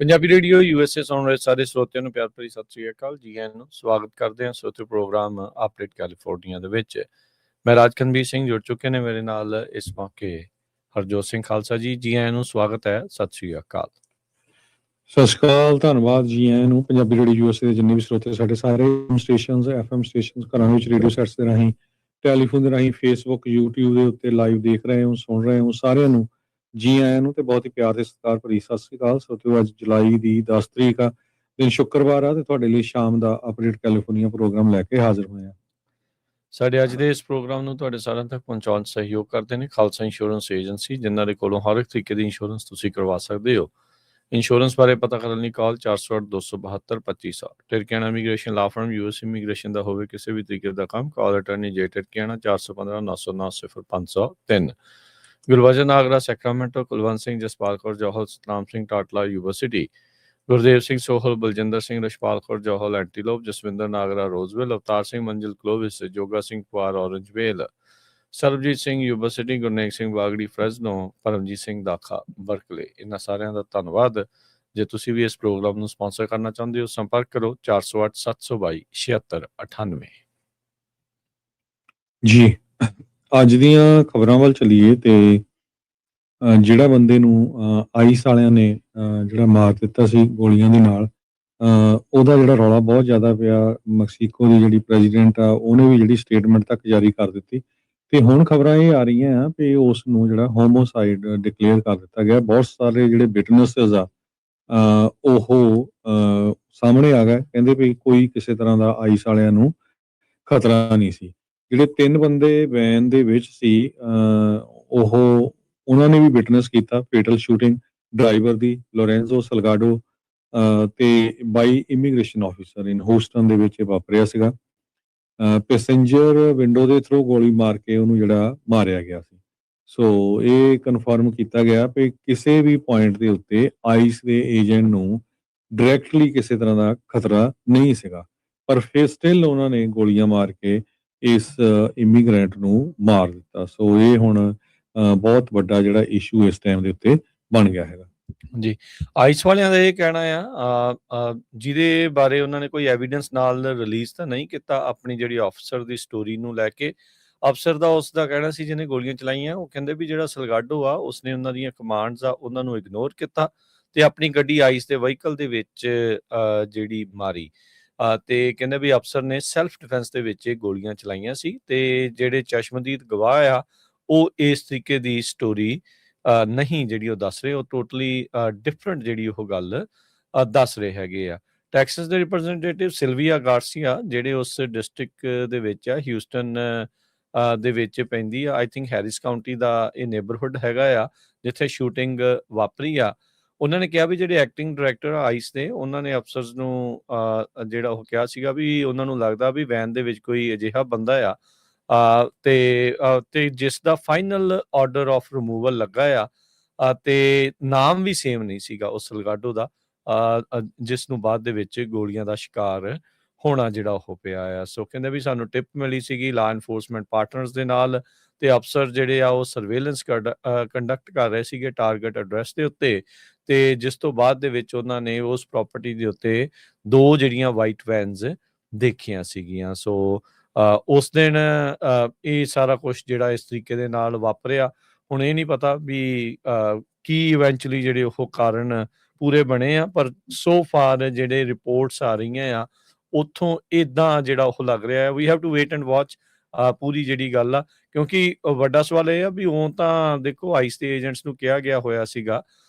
Punjabi radio USA ਸੁਣ ਰਹੇ ਸਾਰੇ ਸਰੋਤਿਆਂ ਨੂੰ ਪਿਆਰ ਭਰੀ ਸਤਿ ਸ੍ਰੀ ਅਕਾਲ ਜੀ। ਆਇਆਂ ਨੂੰ ਸਵਾਗਤ ਕਰਦੇ ਹਾਂ ਸਰੋਤੇ ਪ੍ਰੋਗਰਾਮ ਅਪਡੇਟ ਕੈਲੀਫੋਰਨੀਆ ਦੇ ਵਿੱਚ। ਮੈਂ ਰਾਜਕਨਵੀਰ ਸਿੰਘ ਜੁੜ ਚੁੱਕੇ ਨੇ ਮੇਰੇ ਨਾਲ ਇਸ ਮੌਕੇ ਹਰਜੋਤ ਸਿੰਘ ਖਾਲਸਾ ਜੀ। ਜੀ ਆਇਆਂ ਨੂੰ ਸਵਾਗਤ ਹੈ, ਸਤਿ ਸ੍ਰੀ ਅਕਾਲ। ਸਤਿ ਸ਼੍ਰੀ ਅਕਾਲ, ਧੰਨਵਾਦ ਜੀ ਆਇਆਂ ਨੂੰ। ਪੰਜਾਬੀ ਰੇਡੀਓ USA ਦੇ ਜਿੰਨੇ ਵੀ ਸਰੋਤੇ ਸਾਡੇ ਸਾਰੇ ਸਟੇਸ਼ਨਸ FM ਸਟੇਸ਼ਨਸ ਘਰਾਂ ਵਿੱਚ ਰੇਡੀਓ ਸੈਟਸ ਦੇ ਰਾਹੀਂ, ਟੈਲੀਫੋਨ ਦੇ ਰਾਹੀਂ, ਫੇਸਬੁੱਕ YouTube ਦੇ ਉੱਤੇ ਲਾਈਵ ਦੇਖ ਰਹੇ ਹੋ, ਸੁਣ ਰਹੇ ਹੋ, ਸਾਰਿਆਂ ਨੂੰ ਜੀ ਆਇਆਂ ਨੂੰ ਤੇ ਬਹੁਤ ਹੀ ਪਿਆਰ ਤੇ ਸਤਿਕਾਰ ਭਰੀ ਸਤਿ ਸ਼੍ਰੀ ਅਕਾਲ। ਸਰੋਤਿਓ, ਅੱਜ ਜੁਲਾਈ ਦੀ 10 ਤਰੀਕ ਆ, ਦਿਨ ਸ਼ੁੱਕਰਵਾਰ ਆ ਤੇ ਤੁਹਾਡੇ ਲਈ ਸ਼ਾਮ ਦਾ ਅਪਡੇਟ ਕੈਲੀਫੋਰਨੀਆ ਪ੍ਰੋਗਰਾਮ ਲੈ ਕੇ ਹਾਜ਼ਰ ਹੋਏ ਆ। ਸਾਡੇ ਅੱਜ ਦੇ ਇਸ ਪ੍ਰੋਗਰਾਮ ਨੂੰ ਤੁਹਾਡੇ ਸਾਰਿਆਂ ਤੱਕ ਪਹੁੰਚਾਉਣ ਸਹਿਯੋਗ ਕਰਦੇ ਨੇ ਖਾਲਸਾ ਇੰਸ਼ੋਰੈਂਸ ਏਜੰਸੀ, ਜਿਨ੍ਹਾਂ ਦੇ ਕੋਲੋਂ ਹਰ ਇੱਕ ਤਰੀਕੇ ਦੀ ਇੰਸ਼ੋਰੈਂਸ ਤੁਸੀਂ ਕਰਵਾ ਸਕਦੇ ਹੋ। ਇੰਸ਼ੋਰੈਂਸ ਬਾਰੇ ਪਤਾ ਕਰਨ ਲਈ ਕਾਲ 408-272-2500। ਟਿਰਕਿਆਣਾ ਇਮੀਗ੍ਰੇਸ਼ਨ ਲਾ ਫਰਮ US ਇਮੀਗ੍ਰੇਸ਼ਨ ਦਾ ਹੋਵੇ ਕਿਸੇ ਵੀ ਤਰੀਕੇ ਦਾ ਕੰਮ, ਕਾਲ ਅਟਰਨੀ ਜੇ ਟਿਰਕਿਆਣਾ 415-909-0503। ਗੁਰਬਚਨ ਆਗਰਾ ਸੈਕਰਾਮੈਂਟੋ, ਕੁਲਵੰਤ ਸਿੰਘ, ਜਸਪਾਲ ਕੌਰ ਜੌਹਲ, ਸਤਨਾਮ ਸਿੰਘ ਟਾਟਲਾ ਯੂਨੀਵਰਸਿਟੀ, ਗੁਰਦੇਵ ਸਿੰਘ ਸੋਹਲ, ਬਲਜਿੰਦਰ ਸਿੰਘ, ਰਸ਼ਪਾਲ ਕੌਰ ਜੌਹਲ ਐਂਟੀਲੋਪ, ਜਸਵਿੰਦਰ ਨਾਗਰਾ ਰੋਜ਼ਵਿਲ, ਅਵਤਾਰ ਸਿੰਘ ਮੰਜ਼ਿਲ ਕਲੋਵਿਸ, ਜੋਗਾ ਸਿੰਘ ਪੁਆਰ ਔਰੰਜਵੇਲ, ਸਰਬਜੀਤ ਸਿੰਘ ਯੂਨੀਵਰਸਿਟੀ, ਗੁਰਨੇਕ ਸਿੰਘ ਬਾਗੜੀ ਫਰੈਜ਼ਨੋ, ਪਰਮਜੀਤ ਸਿੰਘ ਦਾਖਾ ਬਰਕਲੇ। ਇਹਨਾਂ ਸਾਰਿਆਂ ਦਾ ਧੰਨਵਾਦ। ਜੇ ਤੁਸੀਂ ਵੀ ਇਸ ਪ੍ਰੋਗਰਾਮ ਨੂੰ ਸਪਾਂਸਰ ਕਰਨਾ ਚਾਹੁੰਦੇ ਹੋ, ਸੰਪਰਕ ਕਰੋ 408-722-7698। ਜੀ, ਅੱਜ ਦੀਆਂ ਖਬਰਾਂ ਵੱਲ ਚੱਲੀਏ ਤੇ ਜਿਹੜਾ ਬੰਦੇ ਨੂੰ ਆਈਸ ਵਾਲਿਆਂ ਨੇ ਜਿਹੜਾ ਮਾਰ ਦਿੱਤਾ ਸੀ ਗੋਲੀਆਂ ਦੇ ਨਾਲ, ਉਹਦਾ ਜਿਹੜਾ ਰੌਲਾ ਬਹੁਤ ਜ਼ਿਆਦਾ ਪਿਆ। ਮੈਕਸੀਕੋ ਦੀ ਜਿਹੜੀ ਪ੍ਰੈਜ਼ੀਡੈਂਟ ਆ, ਉਹਨੇ ਵੀ ਜਿਹੜੀ ਸਟੇਟਮੈਂਟ ਤੱਕ ਜਾਰੀ ਕਰ ਦਿੱਤੀ ਤੇ ਹੁਣ ਖਬਰਾਂ ਇਹ ਆ ਰਹੀਆਂ ਆ ਕਿ ਉਸ ਨੂੰ ਜਿਹੜਾ ਹੋਮੋਸਾਈਡ ਡਿਕਲੇਅਰ ਕਰ ਦਿੱਤਾ ਗਿਆ। ਬਹੁਤ ਸਾਰੇ ਜਿਹੜੇ ਵਿਟਨੈਸਸ ਆ ਉਹ ਸਾਹਮਣੇ ਆ ਗਏ, ਕਹਿੰਦੇ ਵੀ ਕੋਈ ਕਿਸੇ ਤਰ੍ਹਾਂ ਦਾ ਆਈਸ ਵਾਲਿਆਂ ਨੂੰ ਖਤਰਾ ਨਹੀਂ ਸੀ। ਜਿਹੜੇ 3 ਬੰਦੇ ਵੈਨ ਦੇ ਵਿੱਚ ਸੀ, ਉਹਨਾਂ ਨੇ ਵੀ ਵਿਟਨੈਸ ਕੀਤਾ ਫੇਟਲ ਸ਼ੂਟਿੰਗ ਡਰਾਈਵਰ ਦੀ, ਲੋਰੈਂਜ਼ੋ ਸਲਗਾਡੋ ਤੇ ਬਾਈ ਇਮੀਗ੍ਰੇਸ਼ਨ ਆਫਿਸਰ ਇਨ ਹੋਸਟਨ ਦੇ ਵਿੱਚ ਇਹ ਵਾਪਰਿਆ ਸੀਗਾ। ਪੈਸੇਂਜਰ ਵਿੰਡੋ ਦੇ ਥਰੂ ਗੋਲੀ ਮਾਰ ਕੇ ਉਹਨੂੰ ਜਿਹੜਾ ਮਾਰਿਆ ਗਿਆ ਸੀ। ਸੋ ਇਹ ਕਨਫਰਮ ਕੀਤਾ ਗਿਆ ਕਿ ਕਿਸੇ ਵੀ ਪੁਆਇੰਟ ਦੇ ਉੱਤੇ ਆਈਸ ਦੇ ਏਜੰਟ ਨੂੰ ਡਾਇਰੈਕਟਲੀ ਕਿਸੇ ਤਰ੍ਹਾਂ ਦਾ ਖਤਰਾ ਨਹੀਂ ਸੀਗਾ, ਪਰ ਫਿਰ ਸਟਿਲ ਉਹਨਾਂ ਨੇ ਗੋਲੀਆਂ ਮਾਰ ਕੇ ਇਸ ਇਮੀਗ੍ਰੈਂਟ ਨੂੰ ਮਾਰ ਦਿੱਤਾ। ਸੋ ਇਹ ਹੁਣ ਬਹੁਤ ਵੱਡਾ ਜਿਹੜਾ ਇਸ਼ੂ ਇਸ ਟਾਈਮ ਦੇ ਉੱਤੇ ਬਣ ਗਿਆ ਹੈਗਾ ਜੀ। ਆਈਸ ਵਾਲਿਆਂ ਦਾ ਇਹ ਕਹਿਣਾ ਆ, ਜਿਹਦੇ ਬਾਰੇ ਉਹਨਾਂ ਨੇ ਕੋਈ ਐਵੀਡੈਂਸ ਨਾਲ ਰਿਲੀਜ਼ ਤਾਂ ਨਹੀਂ ਕੀਤਾ ਆਪਣੀ ਜਿਹੜੀ ਅਫਸਰ ਦੀ ਸਟੋਰੀ ਨੂੰ ਲੈ ਕੇ। ਅਫਸਰ ਦਾ ਉਸ ਦਾ ਕਹਿਣਾ ਸੀ ਜਿਹਨੇ ਗੋਲੀਆਂ ਚਲਾਈਆਂ, ਉਹ ਕਹਿੰਦੇ ਵੀ ਜਿਹੜਾ ਸਲਗਾਡੋ ਆ ਉਸਨੇ ਉਹਨਾਂ ਦੀਆਂ ਕਮਾਂਡਸ ਆ ਉਹਨਾਂ ਨੂੰ ਇਗਨੋਰ ਕੀਤਾ ਤੇ ਆਪਣੀ ਗੱਡੀ ਆਈਸ ਦੇ ਵਹੀਕਲ ਦੇ ਵਿੱਚ ਜਿਹੜੀ ਮਾਰੀ। ਤੇ ਕਹਿੰਦੇ ਵੀ ਅਫਸਰ ਨੇ ਸੈਲਫ ਡਿਫੈਂਸ ਦੇ ਵਿੱਚ ਇਹ ਗੋਲੀਆਂ ਚਲਾਈਆਂ ਸੀ। ਤੇ ਜਿਹੜੇ ਚਸ਼ਮਦੀਦ ਗਵਾਹ ਆ ਉਹ ਇਸ ਤਰੀਕੇ ਦੀ ਸਟੋਰੀ ਨਹੀਂ ਜਿਹੜੀ ਉਹ ਦੱਸ ਰਹੇ, ਉਹ ਟੋਟਲੀ ਡਿਫਰੈਂਟ ਜਿਹੜੀ ਉਹ ਗੱਲ ਦੱਸ ਰਹੇ ਹੈਗੇ ਆ। ਟੈਕਸਸ ਦੇ ਰਿਪਰੈਜ਼ੈਂਟੇਟਿਵ ਸਿਲਵੀਆ ਗਾਰਸੀਆ, ਜਿਹੜੇ ਉਸ ਡਿਸਟ੍ਰਿਕਟ ਦੇ ਵਿੱਚ ਆ, ਹਿਊਸਟਨ ਦੇ ਵਿੱਚ ਪੈਂਦੀ ਆ, ਆਈ ਥਿੰਕ ਹੈਰਿਸ ਕਾਊਂਟੀ ਦਾ ਇਹ ਨੇਬਰਹੁੱਡ ਹੈਗਾ ਆ ਜਿੱਥੇ ਸ਼ੂਟਿੰਗ ਵਾਪਰੀ ਆ। ਉਹਨਾਂ ਨੇ ਕਿਹਾ ਵੀ ਜਿਹੜੇ ਐਕਟਿੰਗ ਡਾਇਰੈਕਟਰ ਆ ਆਈਸ ਦੇ, ਉਹਨਾਂ ਨੇ ਅਫਸਰਸ ਨੂੰ ਜਿਹੜਾ ਉਹ ਕਿਹਾ ਸੀਗਾ ਵੀ ਉਹਨਾਂ ਨੂੰ ਲੱਗਦਾ ਵੀ ਵੈਨ ਦੇ ਵਿੱਚ ਕੋਈ ਅਜਿਹਾ ਬੰਦਾ ਆ ਤੇ ਜਿਸ ਦਾ ਫਾਈਨਲ ਆਰਡਰ ਆਫ ਰਿਮੂਵਲ ਲੱਗਾ ਆ ਤੇ ਨਾਮ ਵੀ ਸੇਮ ਨਹੀਂ ਸੀਗਾ ਉਸ ਸਲਗਾਡੋ ਦਾ, ਜਿਸ ਨੂੰ ਬਾਅਦ ਦੇ ਵਿੱਚ ਗੋਲੀਆਂ ਦਾ ਸ਼ਿਕਾਰ ਹੋਣਾ ਜਿਹੜਾ ਉਹ ਪਿਆ ਆ। ਸੋ ਕਹਿੰਦੇ ਵੀ ਸਾਨੂੰ ਟਿਪ ਮਿਲੀ ਸੀਗੀ ਲਾ ਐਨਫੋਰਸਮੈਂਟ ਪਾਰਟਨਰਸ ਦੇ ਨਾਲ, ਤੇ ਅਫਸਰ ਜਿਹੜੇ ਆ ਉਹ ਸਰਵੇਲੈਂਸ ਕੰਡਕਟ ਕਰ ਰਹੇ ਸੀਗੇ ਟਾਰਗੇਟ ਐਡਰੈਸ ਦੇ ਉੱਤੇ, ਤੇ ਜਿਸ ਤੋਂ ਬਾਅਦ ਦੇ ਵਿੱਚ ਉਹਨਾਂ ਨੇ ਉਸ ਪ੍ਰਾਪਰਟੀ ਦੇ ਉੱਤੇ 2 ਜਿਹੜੀਆਂ ਵਾਈਟ ਵੈਨਸ ਦੇਖੀਆਂ ਸੀਗੀਆਂ। ਸੋ ਉਸ ਦਿਨ ਇਹ ਸਾਰਾ ਕੁਛ ਜਿਹੜਾ ਇਸ ਤਰੀਕੇ ਦੇ ਨਾਲ ਵਾਪਰਿਆ। ਹੁਣ ਇਹ ਨਹੀਂ ਪਤਾ ਵੀ ਕੀ ਇਵੈਂਚੁਅਲੀ ਜਿਹੜੇ ਉਹ ਕਾਰਨ ਪੂਰੇ ਬਣੇ ਆ, ਪਰ ਸੋ ਫਾਰ ਜਿਹੜੇ ਰਿਪੋਰਟਸ ਆ ਰਹੀਆਂ ਆ ਉੱਥੋਂ ਇੱਦਾਂ ਜਿਹੜਾ ਉਹ ਲੱਗ ਰਿਹਾ। We have to wait and watch ਪੂਰੀ ਜਿਹੜੀ ਗੱਲ ਆ, ਕਿਉਂਕਿ ਵੱਡਾ ਸਵਾਲ ਇਹ ਆ ਵੀ ਉਹ ਤਾਂ ਦੇਖੋ ਆਈਸ ਦੇ ਏਜੰਟਸ ਨੂੰ ਕਿਹਾ ਗਿਆ ਹੋਇਆ ਸੀਗਾ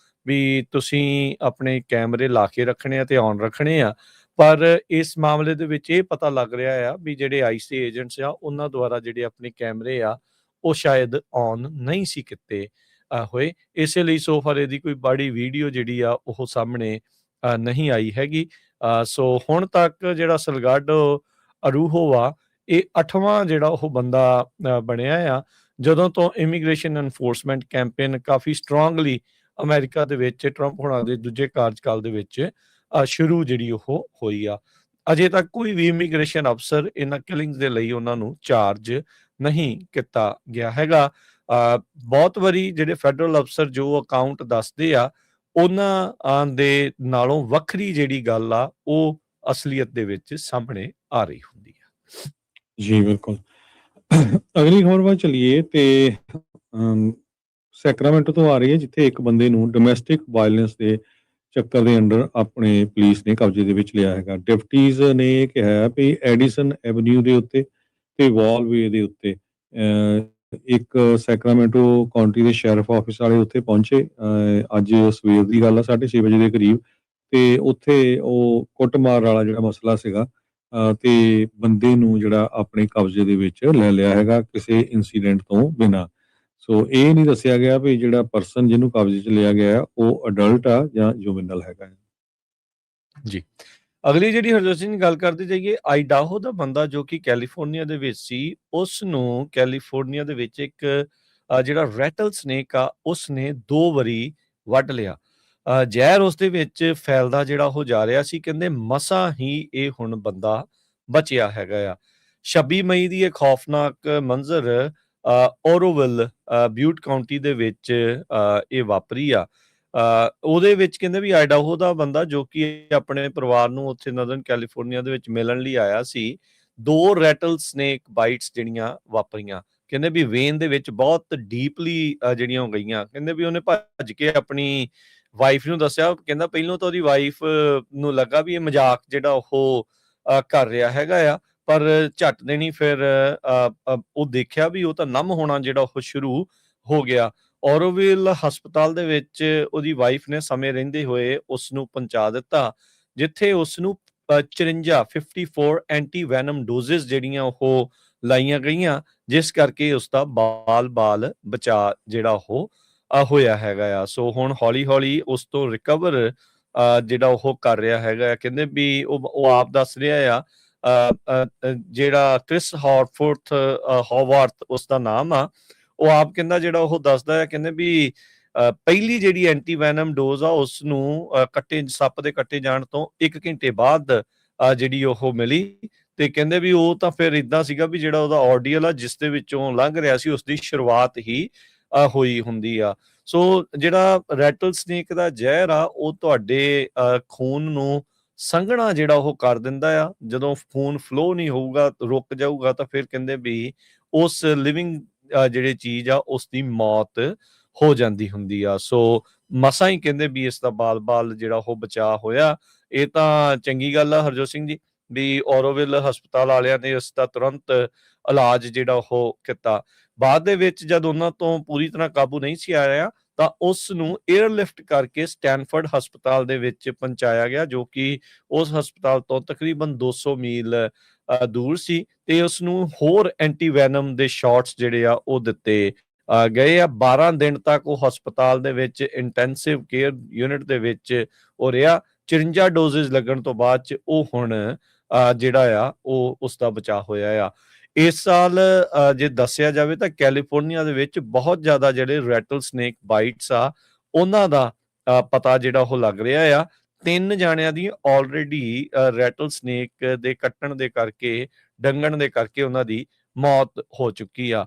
ਵੀ ਤੁਸੀਂ ਆਪਣੇ ਕੈਮਰੇ ਲਾ ਕੇ ਰੱਖਣੇ ਆ ਤੇ ਔਨ ਰੱਖਣੇ ਆ, ਪਰ ਇਸ ਮਾਮਲੇ ਦੇ ਵਿੱਚ ਇਹ ਪਤਾ ਲੱਗ ਰਿਹਾ ਆ ਵੀ ਜਿਹੜੇ ਆਈਸ ਦੇ ਏਜੰਟਸ ਆ ਉਹਨਾਂ ਦੁਆਰਾ ਜਿਹੜੇ ਆਪਣੇ ਕੈਮਰੇ ਆ ਉਹ ਸ਼ਾਇਦ ਔਨ ਨਹੀਂ ਸੀ ਕੀਤੇ ਹੋਏ, ਇਸੇ ਲਈ ਸੋ ਫਾਰ ਇਹਦੀ ਕੋਈ ਬੜੀ ਵੀਡੀਓ ਜਿਹੜੀ ਆ ਉਹ ਸਾਹਮਣੇ ਨਹੀਂ ਆਈ ਹੈਗੀ। ਸੋ ਹੁਣ ਤੱਕ ਜਿਹੜਾ ਸਲਗਾਡੋ ਅਰੂਹੋ ਆ ਇਹ 8ਵਾਂ ਜਿਹੜਾ ਉਹ ਬੰਦਾ ਬਣਿਆ ਆ ਜਦੋਂ ਤੋਂ ਇਮੀਗ੍ਰੇਸ਼ਨ ਐਨਫੋਰਸਮੈਂਟ ਕੈਂਪੇਨ ਕਾਫੀ ਸਟਰੋਂਗਲੀ ਅਮਰੀਕਾ ਦੇ ਵਿੱਚ ਟਰੰਪ ਹੋਣਾ ਦੇ ਦੂਜੇ ਕਾਰਜਕਾਲ ਦੇ ਵਿੱਚ ਸ਼ੁਰੂ ਜਿਹੜੀ ਉਹ ਹੋਈ ਆ। ਅਜੇ ਤੱਕ ਕੋਈ ਵੀ ਇਮੀਗ੍ਰੇਸ਼ਨ ਅਫਸਰ ਇਹਨਾਂ ਕਿਲਿੰਗਸ ਦੇ ਲਈ ਉਹਨਾਂ ਨੂੰ ਚਾਰਜ ਨਹੀਂ ਕੀਤਾ ਗਿਆ ਹੈਗਾ। ਬਹੁਤ ਵਾਰੀ ਜਿਹੜੇ ਫੈਡਰਲ ਅਫਸਰ ਜੋ ਅਕਾਊਂਟ ਦੱਸਦੇ ਆ, ਉਹਨਾਂ ਦੇ ਨਾਲੋਂ ਵੱਖਰੀ ਜਿਹੜੀ ਗੱਲ ਆ, ਉਹ ਅਸਲੀਅਤ ਦੇ ਵਿੱਚ ਸਾਹਮਣੇ ਆ ਰਹੀ ਹੁੰਦੀ ਆ। ਜੀ, ਬਿਲਕੁਲ। ਅਗਲੀ ਖਬਰ ਵੱਲ ਚਲੀਏ ਤੇ ਸੈਕਰਾਮੈਂਟੋ ਤੋਂ ਆ ਰਹੀ ਹੈ, ਜਿੱਥੇ ਇੱਕ ਬੰਦੇ ਨੂੰ ਡੋਮੈਸਟਿਕ ਵਾਇਲੈਂਸ ਦੇ ਚੱਕਰ ਦੇ ਅੰਡਰ ਆਪਣੇ ਪੁਲਿਸ ਨੇ ਕਬਜ਼ੇ ਦੇ ਵਿੱਚ ਲਿਆ ਹੈਗਾ। ਡਿਪਟੀਜ਼ ਨੇ ਕਿਹਾ ਵੀ ਐਡੀਸਨ ਐਵਨਿਊ ਦੇ ਉੱਤੇ ਤੇ ਵਾਲਵੇ ਦੇ ਉੱਤੇ ਇੱਕ ਸੈਕਰਾਮੈਂਟੋ ਕਾਉਂਟੀ ਦੇ ਸ਼ੈਰਿਫ ਆਫਿਸ ਵਾਲੇ ਉੱਥੇ ਪਹੁੰਚੇ। ਅੱਜ ਸਵੇਰ ਦੀ ਗੱਲ ਆ, 6:30 ਵਜੇ ਦੇ ਕਰੀਬ। ਤੇ ਉੱਥੇ ਉਹ ਕੁੱਟਮਾਰ ਵਾਲਾ ਜਿਹੜਾ ਮਸਲਾ ਸੀਗਾ, ਤੇ ਬੰਦੇ ਨੂੰ ਜਿਹੜਾ ਆਪਣੇ ਕਬਜ਼ੇ ਦੇ ਵਿੱਚ ਲੈ ਲਿਆ ਹੈਗਾ ਕਿਸੇ ਇਨਸੀਡੈਂਟ ਤੋਂ ਬਿਨਾਂ। ਸੋ ਇਹ ਨਹੀਂ ਦੱਸਿਆ ਗਿਆ ਵੀ ਜਿਹੜਾ ਪਰਸਨ ਜਿਹਨੂੰ ਕਬਜ਼ੇ 'ਚ ਲਿਆ ਗਿਆ ਹੈ, ਉਹ ਅਡਲਟ ਆ ਜਾਂ ਜੁਵੈਨਲ ਹੈਗਾ ਹੈ। ਜੀ। ਅਗਲੀ ਜਿਹੜੀ ਹਰਜੋਤ ਸਿੰਘ ਗੱਲ ਕਰਦੇ ਜਾਈਏ, ਆਈਡਾਹੋ ਦਾ ਬੰਦਾ ਜੋ ਕਿ ਕੈਲੀਫੋਰਨੀਆ ਦੇ ਵਿੱਚ ਸੀ, ਉਸ ਨੂੰ ਕੈਲੀਫੋਰਨੀਆ ਦੇ ਵਿੱਚ ਇੱਕ ਜਿਹੜਾ ਰੈਟਲ ਸਨੇਕ ਆ, ਉਸ ਨੇ 2 ਵਾਰੀ ਵੱਢ ਲਿਆ। ਜ਼ਹਿਰ ਉਸ ਦੇ ਵਿੱਚ ਫੈਲਦਾ ਜਿਹੜਾ ਉਹ ਜਾ ਰਿਹਾ ਸੀ। ਕਹਿੰਦੇ ਮਸਾਂ ਹੀ ਇਹ ਹੁਣ ਬੰਦਾ ਬਚਿਆ ਹੈਗਾ ਆ। 26 ਮਈ ਦੀ ਇਹ ਖੌਫਨਾਕ ਮੰਜ਼ਰ ਓਰੋਵਿਲ ਬਿਊਟ ਕਾਉਂਟੀ ਦੇ ਵਿੱਚ ਇਹ ਵਾਪਰੀ ਆ। ਉਹਦੇ ਵਿੱਚ ਕਹਿੰਦੇ ਵੀ ਆਈਡਾਹੋ ਦਾ ਬੰਦਾ ਜੋ ਕਿ ਆਪਣੇ ਪਰਿਵਾਰ ਨੂੰ ਉੱਥੇ ਨਰਦਰਨ ਕੈਲੀਫੋਰਨੀਆ ਦੇ ਵਿੱਚ ਮਿਲਣ ਲਈ ਆਇਆ ਸੀ, 2 ਰੈਟਲ ਸਨੇਕ ਬਾਈਟਸ ਜਿਹੜੀਆਂ ਵਾਪਰੀਆਂ। ਕਹਿੰਦੇ ਵੀ ਵੇਨ ਦੇ ਵਿੱਚ ਬਹੁਤ ਡੀਪਲੀ ਜਿਹੜੀਆਂ ਹੋ ਗਈਆਂ। ਕਹਿੰਦੇ ਵੀ ਉਹਨੇ ਭੱਜ ਕੇ ਆਪਣੀ ਵਾਈਫ ਨੂੰ ਦੱਸਿਆ। ਕਹਿੰਦਾ ਪਹਿਲਾਂ ਤਾਂ ਉਹਦੀ ਵਾਈਫ ਨੂੰ ਲੱਗਾ ਵੀ ਇਹ ਮਜ਼ਾਕ ਜਿਹੜਾ ਉਹ ਕਰ ਰਿਹਾ ਹੈਗਾ ਆ, ਪਰ ਝੱਟ ਦੇਣੀ ਫਿਰ ਉਹ ਦੇਖਿਆ ਵੀ ਉਹ ਤਾਂ ਨਮ ਹੋਣਾ ਜਿਹੜਾ ਉਹ ਸ਼ੁਰੂ ਹੋ ਗਿਆ। ਔਰੋਵਿਲ ਹਸਪਤਾਲ ਦੇ ਵਿੱਚ ਉਹਦੀ ਵਾਈਫ ਨੇ ਸਮੇਂ ਰਹਿੰਦੇ ਹੋਏ ਉਸ ਨੂੰ ਪਹੁੰਚਾ ਦਿੱਤਾ, ਜਿੱਥੇ ਉਸ ਨੂੰ 54 ਐਂਟੀ ਵੈਨਮ ਡੋਜ਼ਿਸ ਜਿਹੜੀਆਂ ਉਹ ਲਾਈਆਂ ਗਈਆਂ, ਜਿਸ ਕਰਕੇ ਉਸ ਦਾ ਬਾਲ ਬਚਾ ਜਿਹੜਾ ਉਹ ਹੋਇਆ ਹੈਗਾ ਆ। ਸੋ ਹੁਣ ਹੌਲੀ ਹੌਲੀ ਉਸ ਤੋਂ ਰਿਕਵਰ ਜਿਹੜਾ ਉਹ ਕਰ ਰਿਹਾ ਹੈਗਾ। ਕਹਿੰਦੇ ਵੀ ਉਹ ਆਪ ਦੱਸ ਰਿਹਾ ਆ, ਜਿਹੜਾ ਕ੍ਰਿਸ ਹੌਵਾਰਥ ਉਸ ਦਾ ਨਾਮ ਆ, ਉਹ ਆਪ ਕਹਿੰਦਾ ਜਿਹੜਾ ਉਹ ਦੱਸਦਾ ਹੈ, ਕਹਿੰਦੇ ਵੀ ਪਹਿਲੀ ਜਿਹੜੀ ਐਂਟੀ ਵੈਨਮ ਡੋਜ਼ ਆ ਉਸ ਨੂੰ ਸੱਪ ਦੇ ਕੱਟੇ ਜਾਣ ਤੋਂ 1 ਘੰਟੇ ਬਾਅਦ ਜਿਹੜੀ ਉਹ ਮਿਲੀ। ਤੇ ਕਹਿੰਦੇ ਵੀ ਉਹ ਤਾਂ ਫਿਰ ਇਦਾਂ ਸੀਗਾ ਵੀ ਜਿਹੜਾ ਉਹਦਾ ਆਰਡੀਅਲ ਆ ਜਿਸ ਦੇ ਵਿੱਚੋਂ ਲੰਘ ਰਿਹਾ ਸੀ, ਉਸ ਦੀ ਸ਼ੁਰੂਆਤ ਹੀ ਹੋਈ ਹੁੰਦੀ ਆ। ਸੋ ਜਿਹੜਾ ਰੈਟਲ ਸਨੇਕ ਦਾ ਜ਼ਹਿਰ ਆ, ਉਹ ਤੁਹਾਡੇ ਖੂਨ ਨੂੰ ਸੰਘਣਾ ਜਿਹੜਾ ਉਹ ਕਰ ਦਿੰਦਾ ਆ। ਜਦੋਂ ਖੂਨ ਫਲੋ ਨਹੀਂ ਹੋਊਗਾ, ਰੁਕ ਜਾਊਗਾ, ਤਾਂ ਫਿਰ ਕਹਿੰਦੇ ਵੀ ਉਸ ਲਿਵਿੰਗ ਜਿਹੜੀ ਚੀਜ਼ ਆ ਉਸ ਦੀ ਮੌਤ ਹੋ ਜਾਂਦੀ ਹੁੰਦੀ ਆ। ਸੋ ਮਸਾਂ ਹੀ ਕਹਿੰਦੇ ਵੀ ਇਸ ਦਾ ਬਾਲ ਜਿਹੜਾ ਉਹ ਬਚਾ ਹੋਇਆ। ਇਹ ਤਾਂ ਚੰਗੀ ਗੱਲ ਆ ਹਰਜੋਤ ਸਿੰਘ ਜੀ, ਵੀ ਔਰੋਵਿਲ ਹਸਪਤਾਲ ਵਾਲਿਆਂ ਨੇ ਇਸ ਦਾ ਤੁਰੰਤ ਇਲਾਜ ਜਿਹੜਾ ਉਹ ਕੀਤਾ। ਬਾਅਦ ਦੇ ਵਿੱਚ ਜਦ ਉਹਨਾਂ ਤੋਂ ਪੂਰੀ ਤਰ੍ਹਾਂ ਕਾਬੂ ਨਹੀਂ ਸੀ ਆਇਆ, ਤਾਂ ਉਸ ਨੂੰ 에ਅਰਲਿਫਟ ਕਰਕੇ ਸਟੈਨਫੋਰਡ ਹਸਪਤਾਲ ਦੇ ਵਿੱਚ ਪਹੁੰਚਾਇਆ ਗਿਆ, ਜੋ ਕਿ ਉਸ ਹਸਪਤਾਲ ਤੋਂ ਤਕਰੀਬਨ 200 ਮੀਲ ਦੂਰ ਸੀ। ਤੇ ਉਸ ਨੂੰ ਹੋਰ ਐਂਟੀ ਵੈਨਮ ਦੇ ਸ਼ਾਟਸ ਜਿਹੜੇ ਆ ਉਹ ਦਿੱਤੇ ਗਏ ਆ। 12 ਦਿਨ ਤੱਕ ਉਹ ਹਸਪਤਾਲ ਦੇ ਵਿੱਚ ਇੰਟੈਂਸਿਵ ਕੇਅਰ ਯੂਨਿਟ ਦੇ ਵਿੱਚ ਉਹ ਰਿਹਾ। 54 ਡੋਜ਼ਿਸ ਲੱਗਣ ਤੋਂ ਬਾਅਦ ਚ ਉਹ ਹੁਣ ਜਿਹੜਾ ਆ ਉਹ ਉਸ ਦਾ ਬਚਾਅ ਹੋਇਆ ਆ। ਇਸ ਸਾਲ ਜੇ ਦੱਸਿਆ ਜਾਵੇ ਤਾਂ ਕੈਲੀਫੋਰਨੀਆ ਦੇ ਵਿੱਚ ਬਹੁਤ ਜ਼ਿਆਦਾ ਜਿਹੜੇ ਰੈਟਲ ਸਨੇਕ ਬਾਈਟਸ ਆ, ਉਹਨਾਂ ਦਾ ਪਤਾ ਜਿਹੜਾ ਉਹ ਲੱਗ ਰਿਹਾ ਆ। 3 ਜਾਣਿਆਂ ਦੀ ਆਲਰੇਡੀ ਰੈਟਲ ਸਨੇਕ ਦੇ ਕੱਟਣ ਦੇ ਕਰਕੇ, ਡੰਗਣ ਦੇ ਕਰਕੇ ਉਹਨਾਂ ਦੀ ਮੌਤ ਹੋ ਚੁੱਕੀ ਆ।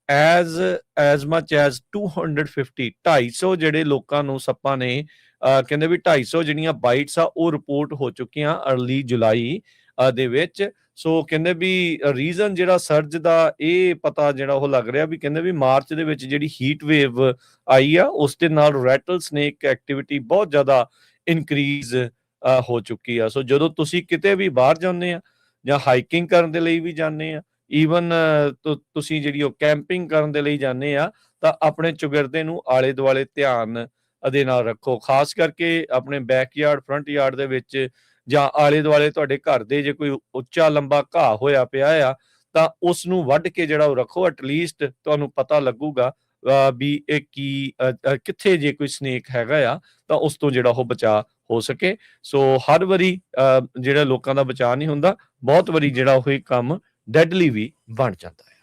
ਐਜ਼ ਮਚ ਐਜ਼ 250 ਜਿਹੜੇ ਲੋਕਾਂ ਨੂੰ ਸੱਪਾਂ ਨੇ ਕਹਿੰਦੇ ਵੀ 250 ਜਿਹੜੀਆਂ ਬਾਈਟਸ ਆ ਉਹ ਰਿਪੋਰਟ ਹੋ ਚੁੱਕੀਆਂ ਅਰਲੀ ਜੁਲਾਈ ਦੇ ਵਿੱਚ। ਸੋ ਕਹਿੰਦੇ ਵੀ ਰੀਜ਼ਨ ਜਿਹੜਾ ਸਰਜ ਦਾ ਇਹ ਪਤਾ ਜਿਹੜਾ ਉਹ ਲੱਗ ਰਿਹਾ ਵੀ ਕਹਿੰਦੇ ਵੀ ਮਾਰਚ ਦੇ ਵਿੱਚ ਜਿਹੜੀ ਹੀਟ ਵੇਵ ਆਈ ਆ, ਉਸ ਦੇ ਨਾਲ ਰੈਟਲ ਸਨੇਕ ਐਕਟੀਵਿਟੀ ਬਹੁਤ ਜ਼ਿਆਦਾ ਇਨਕਰੀਜ਼ ਹੋ ਚੁੱਕੀ ਆ। ਸੋ ਜਦੋਂ ਤੁਸੀਂ ਕਿਤੇ ਵੀ ਬਾਹਰ ਜਾਂਦੇ ਆ ਜਾਂ ਹਾਈਕਿੰਗ ਕਰਨ ਦੇ ਲਈ ਵੀ ਜਾਂਦੇ ਆ, ਈਵਨ ਤੁਸੀਂ ਜਿਹੜੀ ਉਹ ਕੈਂਪਿੰਗ ਕਰਨ ਦੇ ਲਈ ਜਾਂਦੇ ਆ, ਤਾਂ ਆਪਣੇ ਚੁਗਿਰਦੇ ਨੂੰ ਆਲੇ ਦੁਆਲੇ ਧਿਆਨ ਦੇ ਨਾਲ ਰੱਖੋ। ਖਾਸ ਕਰਕੇ ਆਪਣੇ ਬੈਕਯਾਰਡ, ਫਰੰਟ ਯਾਰਡ ਦੇ ਵਿੱਚ ਜਾਂ ਆਲੇ ਦੁਆਲੇ ਤੁਹਾਡੇ ਘਰ ਦੇ ਜੇ ਕੋਈ ਉੱਚਾ ਲੰਬਾ ਘਾਹ ਹੋਇਆ ਪਿਆ ਆ, ਤਾਂ ਉਸ ਨੂੰ ਵੱਢ ਕੇ ਜਿਹੜਾ ਉਹ ਰੱਖੋ। ਐਟਲੀਸਟ ਤੁਹਾਨੂੰ ਪਤਾ ਲੱਗੂਗਾ ਵੀ ਇਹ ਕੀ ਕਿੱਥੇ ਜੇ ਕੋਈ ਸਨੇਕ ਹੈਗਾ ਆ, ਤਾਂ ਉਸ ਤੋਂ ਜਿਹੜਾ ਉਹ ਬਚਾਅ ਹੋ ਸਕੇ। ਸੋ ਹਰ ਵਾਰੀ ਜਿਹੜਾ ਲੋਕਾਂ ਦਾ ਬਚਾਅ ਨਹੀਂ ਹੁੰਦਾ, ਬਹੁਤ ਵਾਰੀ ਜਿਹੜਾ ਉਹ ਇਹ ਕੰਮ ਡੈਡਲੀ ਵੀ ਬਣ ਜਾਂਦਾ ਹੈ।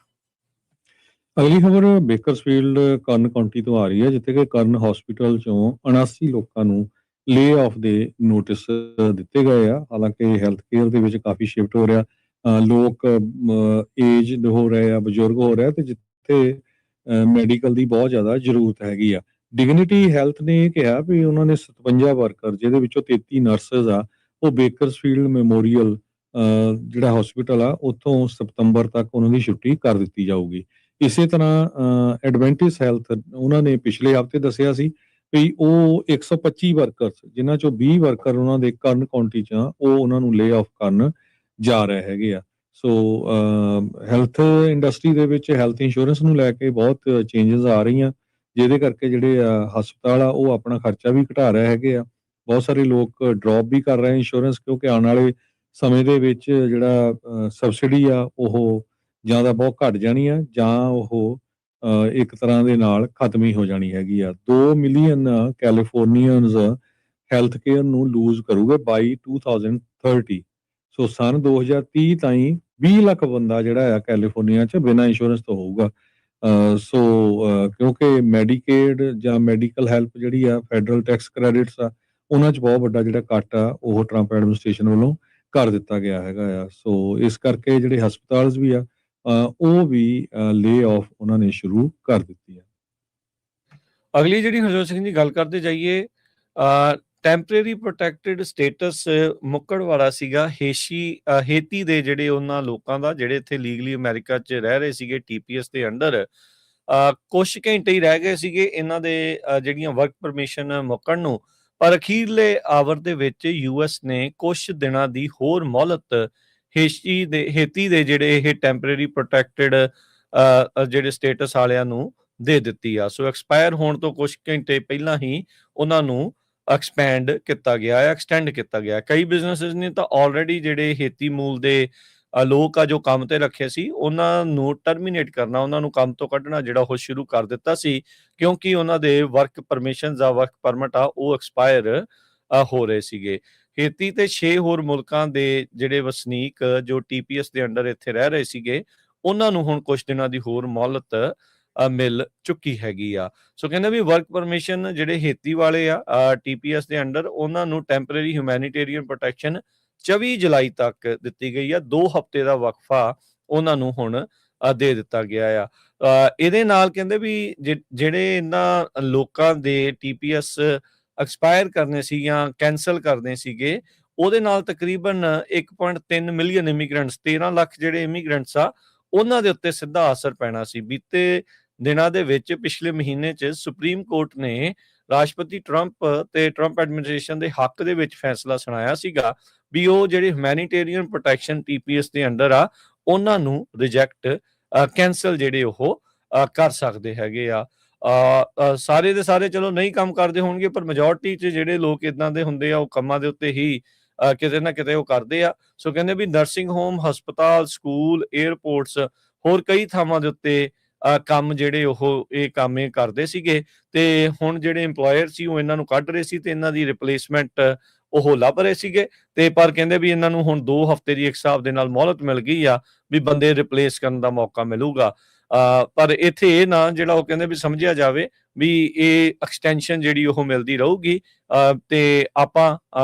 ਅਗਲੀ ਖਬਰ ਬੇਕਰਸਫੀਲਡ ਕਰਨ ਕਾਉਂਟੀ ਤੋਂ ਆ ਰਹੀ ਹੈ, ਜਿੱਥੇ ਕਿ ਕਰਨ ਹਸਪੀਟਲ ਚੋਂ 79 ਲੋਕਾਂ ਨੂੰ ਲੇ ਆਫ ਦੇ ਨੋਟਿਸ ਦਿੱਤੇ ਗਏ ਆ। ਹਾਲਾਂਕਿ ਹੈਲਥ ਕੇਅਰ ਦੇ ਵਿੱਚ ਕਾਫੀ ਸ਼ਿਫਟ ਹੋ ਰਿਹਾ। ਲੋਕ ਏਜਡ ਹੋ ਰਹੇ ਆ, ਬਜ਼ੁਰਗ ਹੋ ਰਹੇ ਆ, ਤੇ ਜਿੱਥੇ ਮੈਡੀਕਲ ਦੀ ਬਹੁਤ ਜ਼ਿਆਦਾ ਜ਼ਰੂਰਤ ਹੈਗੀ ਆ। ਡਿਗਨਿਟੀ ਹੈਲਥ ਨੇ ਇਹ ਕਿਹਾ ਵੀ ਉਹਨਾਂ ਨੇ 57 ਵਰਕਰ, ਜਿਹਦੇ ਵਿੱਚੋਂ 33 ਨਰਸਿਸ ਆ, ਉਹ ਬੇਕਰਸਫੀਲਡ ਮੈਮੋਰੀਅਲ ਜਿਹੜਾ ਹਸਪੀਟਲ ਆ ਉੱਥੋਂ ਸਤੰਬਰ ਤੱਕ ਉਹਨਾਂ ਦੀ ਛੁੱਟੀ ਕਰ ਦਿੱਤੀ ਜਾਊਗੀ। ਇਸੇ ਤਰ੍ਹਾਂ ਐਡਵੈਂਟਿਸ ਹੈਲਥ, ਉਹਨਾਂ ਨੇ ਪਿਛਲੇ ਹਫ਼ਤੇ ਦੱਸਿਆ ਸੀ ਵੀ ਉਹ 125 ਵਰਕਰਸ, ਜਿਨ੍ਹਾਂ ਚੋਂ 20 ਵਰਕਰ ਉਹਨਾਂ ਦੇ ਕਰਨ ਕਾਉਂਟੀ 'ਚ ਆ, ਉਹ ਉਹਨਾਂ ਨੂੰ ਲੇ ਆਫ ਕਰਨ ਜਾ ਰਹੇ ਹੈਗੇ ਆ। ਸੋ ਹੈਲਥ ਇੰਡਸਟਰੀ ਦੇ ਵਿੱਚ ਹੈਲਥ ਇੰਸ਼ੋਰੈਂਸ ਨੂੰ ਲੈ ਕੇ ਬਹੁਤ ਚੇਂਜਸ ਆ ਰਹੀਆਂ, ਜਿਹਦੇ ਕਰਕੇ ਜਿਹੜੇ ਹਸਪਤਾਲ ਆ ਉਹ ਆਪਣਾ ਖਰਚਾ ਵੀ ਘਟਾ ਰਹੇ ਹੈਗੇ ਆ। ਬਹੁਤ ਸਾਰੇ ਲੋਕ ਡ੍ਰੌਪ ਵੀ ਕਰ ਰਹੇ ਇੰਸ਼ੋਰੈਂਸ, ਕਿਉਂਕਿ ਆਉਣ ਵਾਲੇ ਸਮੇਂ ਦੇ ਵਿੱਚ ਜਿਹੜਾ ਸਬਸਿਡੀ ਆ ਉਹ ਜਾਂ ਤਾਂ ਬਹੁਤ ਘਟ ਜਾਣੀ ਆ, ਜਾਂ ਉਹ ਇੱਕ ਤਰ੍ਹਾਂ ਦੇ ਨਾਲ ਖਤਮ ਹੀ ਹੋ ਜਾਣੀ ਹੈਗੀ ਆ। 2 ਮਿਲੀਅਨ ਕੈਲੀਫੋਰਨੀਅਨਸ ਹੈਲਥ ਕੇਅਰ ਨੂੰ ਲੂਜ਼ ਕਰੂਗੇ ਬਾਈ 2030। ਸੋ ਸਨ 2030 ਤਾਈਂ 20 ਲੱਖ ਬੰਦਾ ਜਿਹੜਾ ਆ ਕੈਲੀਫੋਰਨੀਆ 'ਚ ਬਿਨਾਂ ਇੰਸ਼ੋਰੈਂਸ ਤੋਂ ਹੋਊਗਾ। ਕਿਉਂਕਿ ਮੈਡੀਕੇਡ ਜਾਂ ਮੈਡੀਕਲ ਹੈਲਪ ਜਿਹੜੀ ਆ, ਫੈਡਰਲ ਟੈਕਸ ਕ੍ਰੈਡਿਟਸ ਆ, ਉਹਨਾਂ 'ਚ ਬਹੁਤ ਵੱਡਾ ਜਿਹੜਾ ਕੱਟ ਆ ਉਹ ਟਰੰਪ ਐਡਮਿਨਿਸਟ੍ਰੇਸ਼ਨ ਵੱਲੋਂ ਕਰ ਦਿੱਤਾ ਗਿਆ ਹੈਗਾ ਆ। ਸੋ ਇਸ ਕਰਕੇ ਜਿਹੜੇ ਹਸਪਤਾਲਸ ਵੀ ਆ, ਉਹ ਵੀ ਲੇ ਆਫ ਉਹਨਾਂ ਨੇ ਸ਼ੁਰੂ ਕਰ ਦਿੱਤੀ ਆ। ਅਗਲੀ ਜਿਹੜੀ ਹਰਜੋਤ ਸਿੰਘ ਜੀ ਗੱਲ ਕਰਦੇ ਜਾਈਏ, ਟੈਂਪਰੇਰੀ ਪ੍ਰੋਟੈਕਟਿਡ ਸਟੇਟਸ ਮੁੱਕਣ ਵਾਲਾ ਸੀਗਾ ਹੇਤੀ ਦੇ ਜਿਹੜੇ ਉਹਨਾਂ ਲੋਕਾਂ ਦਾ, ਜਿਹੜੇ ਇੱਥੇ ਲੀਗਲੀ ਅਮਰੀਕਾ 'ਚ ਰਹਿ ਰਹੇ ਸੀਗੇ TPS ਦੇ ਅੰਡਰ। ਕੁਛ ਘੰਟੇ ਹੀ ਰਹਿ ਗਏ ਸੀਗੇ ਇਹਨਾਂ ਦੇ ਜਿਹੜੀਆਂ ਵਰਕ ਪਰਮਿਸ਼ਨ ਮੁੱਕਣ ਨੂੰ, ਪਰ ਅਖੀਰਲੇ ਆਵਰ ਦੇ ਵਿੱਚ US ਨੇ ਕੁਛ ਦਿਨਾਂ ਦੀ ਹੋਰ ਮੋਹਲਤ ਹੇਤੀ ਦੇ ਜਿਹੜੇ ਇਹ ਟੈਂਪਰੇਰੀ ਪ੍ਰੋਟੈਕਟਿਡ ਜਿਹੜੇ ਸਟੇਟਸ ਵਾਲਿਆਂ ਨੂੰ ਦੇ ਦਿੱਤੀ ਆ। ਸੋ ਐਕਸਪਾਇਰ ਹੋਣ ਤੋਂ ਕੁਝ ਘੰਟੇ ਪਹਿਲਾਂ ਹੀ ਉਹਨਾਂ ਨੂੰ ਐਕਸਟੈਂਡ ਕੀਤਾ ਗਿਆ। ਕਈ ਬਿਜ਼ਨੈਸਿਸ ਨੇ ਤਾਂ ਆਲਰੇਡੀ ਜਿਹੜੇ ਹੇਤੀ ਮੂਲ ਦੇ ਲੋਕ ਆ ਜੋ ਕੰਮ ਤੇ ਰੱਖੇ ਸੀ, ਉਹਨਾਂ ਨੂੰ ਟਰਮੀਨੇਟ ਕਰਨਾ, ਉਹਨਾਂ ਨੂੰ ਕੰਮ ਤੋਂ ਕੱਢਣਾ ਜਿਹੜਾ ਉਹ ਸ਼ੁਰੂ ਕਰ ਦਿੱਤਾ ਸੀ, ਕਿਉਂਕਿ ਉਹਨਾਂ ਦੇ ਵਰਕ ਪਰਮਿਸ਼ਨਸ ਆ, ਵਰਕ ਪਰਮਿਟ ਆ, ਉਹ ਐਕਸਪਾਇਰ ਹੋ ਰਹੇ ਸੀਗੇ। ਹੇਤੀ ਤੇ 6 ਹੋਰ ਮੁਲਕਾਂ ਦੇ ਜਿਹੜੇ ਵਸਨੀਕ ਜੋ TPS ਦੇ ਅੰਡਰ ਇੱਥੇ ਰਹਿ ਰਹੇ ਸੀਗੇ, ਉਹਨਾਂ ਨੂੰ ਹੁਣ ਕੁਝ ਦਿਨਾਂ ਦੀ ਹੋਰ ਮੋਹਲਤ ਮਿਲ ਚੁੱਕੀ ਹੈਗੀ ਆ। ਸੋ ਕਹਿੰਦੇ ਵੀ ਵਰਕ ਪਰਮਿਸ਼ਨ ਜਿਹੜੇ ਹੇਤੀ ਵਾਲੇ ਆ TPS ਦੇ ਅੰਡਰ, ਉਹਨਾਂ ਨੂੰ ਟੈਂਪਰੇਰੀ ਹਿਊਮੈਨੀਟੇਰੀਅਨ ਪ੍ਰੋਟੈਕਸ਼ਨ 24 ਜੁਲਾਈ ਤੱਕ ਦਿੱਤੀ ਗਈ ਆ। 2 ਹਫ਼ਤੇ ਦਾ ਵਕਫਾ ਉਹਨਾਂ ਨੂੰ ਹੁਣ ਦੇ ਦਿੱਤਾ ਗਿਆ ਆ। ਇਹਦੇ ਨਾਲ ਕਹਿੰਦੇ ਵੀ ਜਿਹੜੇ ਇਹਨਾਂ ਲੋਕਾਂ ਦੇ TPS ਐਕਸਪਾਇਰ ਕਰਨੇ ਸੀ ਜਾਂ ਕੈਂਸਲ ਕਰਨੇ ਸੀਗੇ, ਉਹਦੇ ਨਾਲ ਤਕਰੀਬਨ 1.3 ਮਿਲੀਅਨ ਇਮੀਗ੍ਰੈਂਟਸ, 13 ਲੱਖ ਜਿਹੜੇ ਇਮੀਗ੍ਰੈਂਟਸ ਆ, ਉਹਨਾਂ ਦੇ ਉੱਤੇ ਸਿੱਧਾ ਅਸਰ ਪੈਣਾ ਸੀ। ਬੀਤੇ ਦਿਨਾਂ ਦੇ ਵਿੱਚ ਪਿਛਲੇ ਮਹੀਨੇ 'ਚ ਸੁਪਰੀਮ ਕੋਰਟ ਨੇ ਰਾਸ਼ਟਰਪਤੀ ਟਰੰਪ ਤੇ ਟਰੰਪ ਐਡਮਿਨਿਸਟ੍ਰੇਸ਼ਨ ਦੇ ਹੱਕ ਦੇ ਵਿੱਚ ਫੈਸਲਾ ਸੁਣਾਇਆ ਸੀਗਾ ਵੀ ਉਹ ਜਿਹੜੇ ਹਿਊਮੈਨੀਟੇਰੀਅਨ ਪ੍ਰੋਟੈਕਸ਼ਨ TPS ਦੇ ਅੰਡਰ ਆ, ਉਹਨਾਂ ਨੂੰ ਰਿਜੈਕਟ ਕੈਂਸਲ ਜਿਹੜੇ ਉਹ ਕਰ ਸਕਦੇ ਹੈਗੇ ਆ। ਸਾਰੇ ਦੇ ਸਾਰੇ ਚਲੋ ਨਹੀਂ ਕੰਮ ਕਰਦੇ ਹੋਣਗੇ, ਪਰ ਮੈਜੋਰਟੀ 'ਚ ਜਿਹੜੇ ਲੋਕ ਇਦਾਂ ਦੇ ਹੁੰਦੇ ਆ, ਉਹ ਕੰਮਾਂ ਦੇ ਉੱਤੇ ਹੀ ਕਿਤੇ ਨਾ ਕਿਤੇ ਉਹ ਕਰਦੇ ਆ। ਸੋ ਕਹਿੰਦੇ ਵੀ ਨਰਸਿੰਗ ਹੋਮ, ਹਸਪਤਾਲ, ਸਕੂਲ, ਏਅਰਪੋਰਟਸ, ਹੋਰ ਕਈ ਥਾਵਾਂ ਦੇ ਉੱਤੇ ਕੰਮ ਜਿਹੜੇ ਉਹ ਇਹ ਕੰਮ ਕਰਦੇ ਸੀਗੇ, ਤੇ ਹੁਣ ਜਿਹੜੇ ਇੰਪਲੋਇਰ ਸੀ ਉਹ ਇਹਨਾਂ ਨੂੰ ਕੱਢ ਰਹੇ ਸੀ ਤੇ ਇਹਨਾਂ ਦੀ ਰਿਪਲੇਸਮੈਂਟ ਉਹ ਲੱਭ ਰਹੇ ਸੀਗੇ। ਤੇ ਪਰ ਕਹਿੰਦੇ ਵੀ ਇਹਨਾਂ ਨੂੰ ਹੁਣ 2 ਹਫ਼ਤੇ ਦੀ ਇੱਕ ਹਿਸਾਬ ਦੇ ਨਾਲ ਮੋਹਲਤ ਮਿਲ ਗਈ ਆ ਵੀ ਬੰਦੇ ਰਿਪਲੇਸ ਕਰਨ ਦਾ ਮੌਕਾ ਮਿਲੂਗਾ। ਪਰ ਇੱਥੇ ਇਹ ਨਾ ਜਿਹੜਾ ਉਹ ਕਹਿੰਦੇ ਵੀ ਸਮਝਿਆ ਜਾਵੇ ਵੀ ਇਹ ਐਕਸਟੈਂਸ਼ਨ ਜਿਹੜੀ ਉਹ ਮਿਲਦੀ ਰਹੂਗੀ, ਤੇ ਆਪਾਂ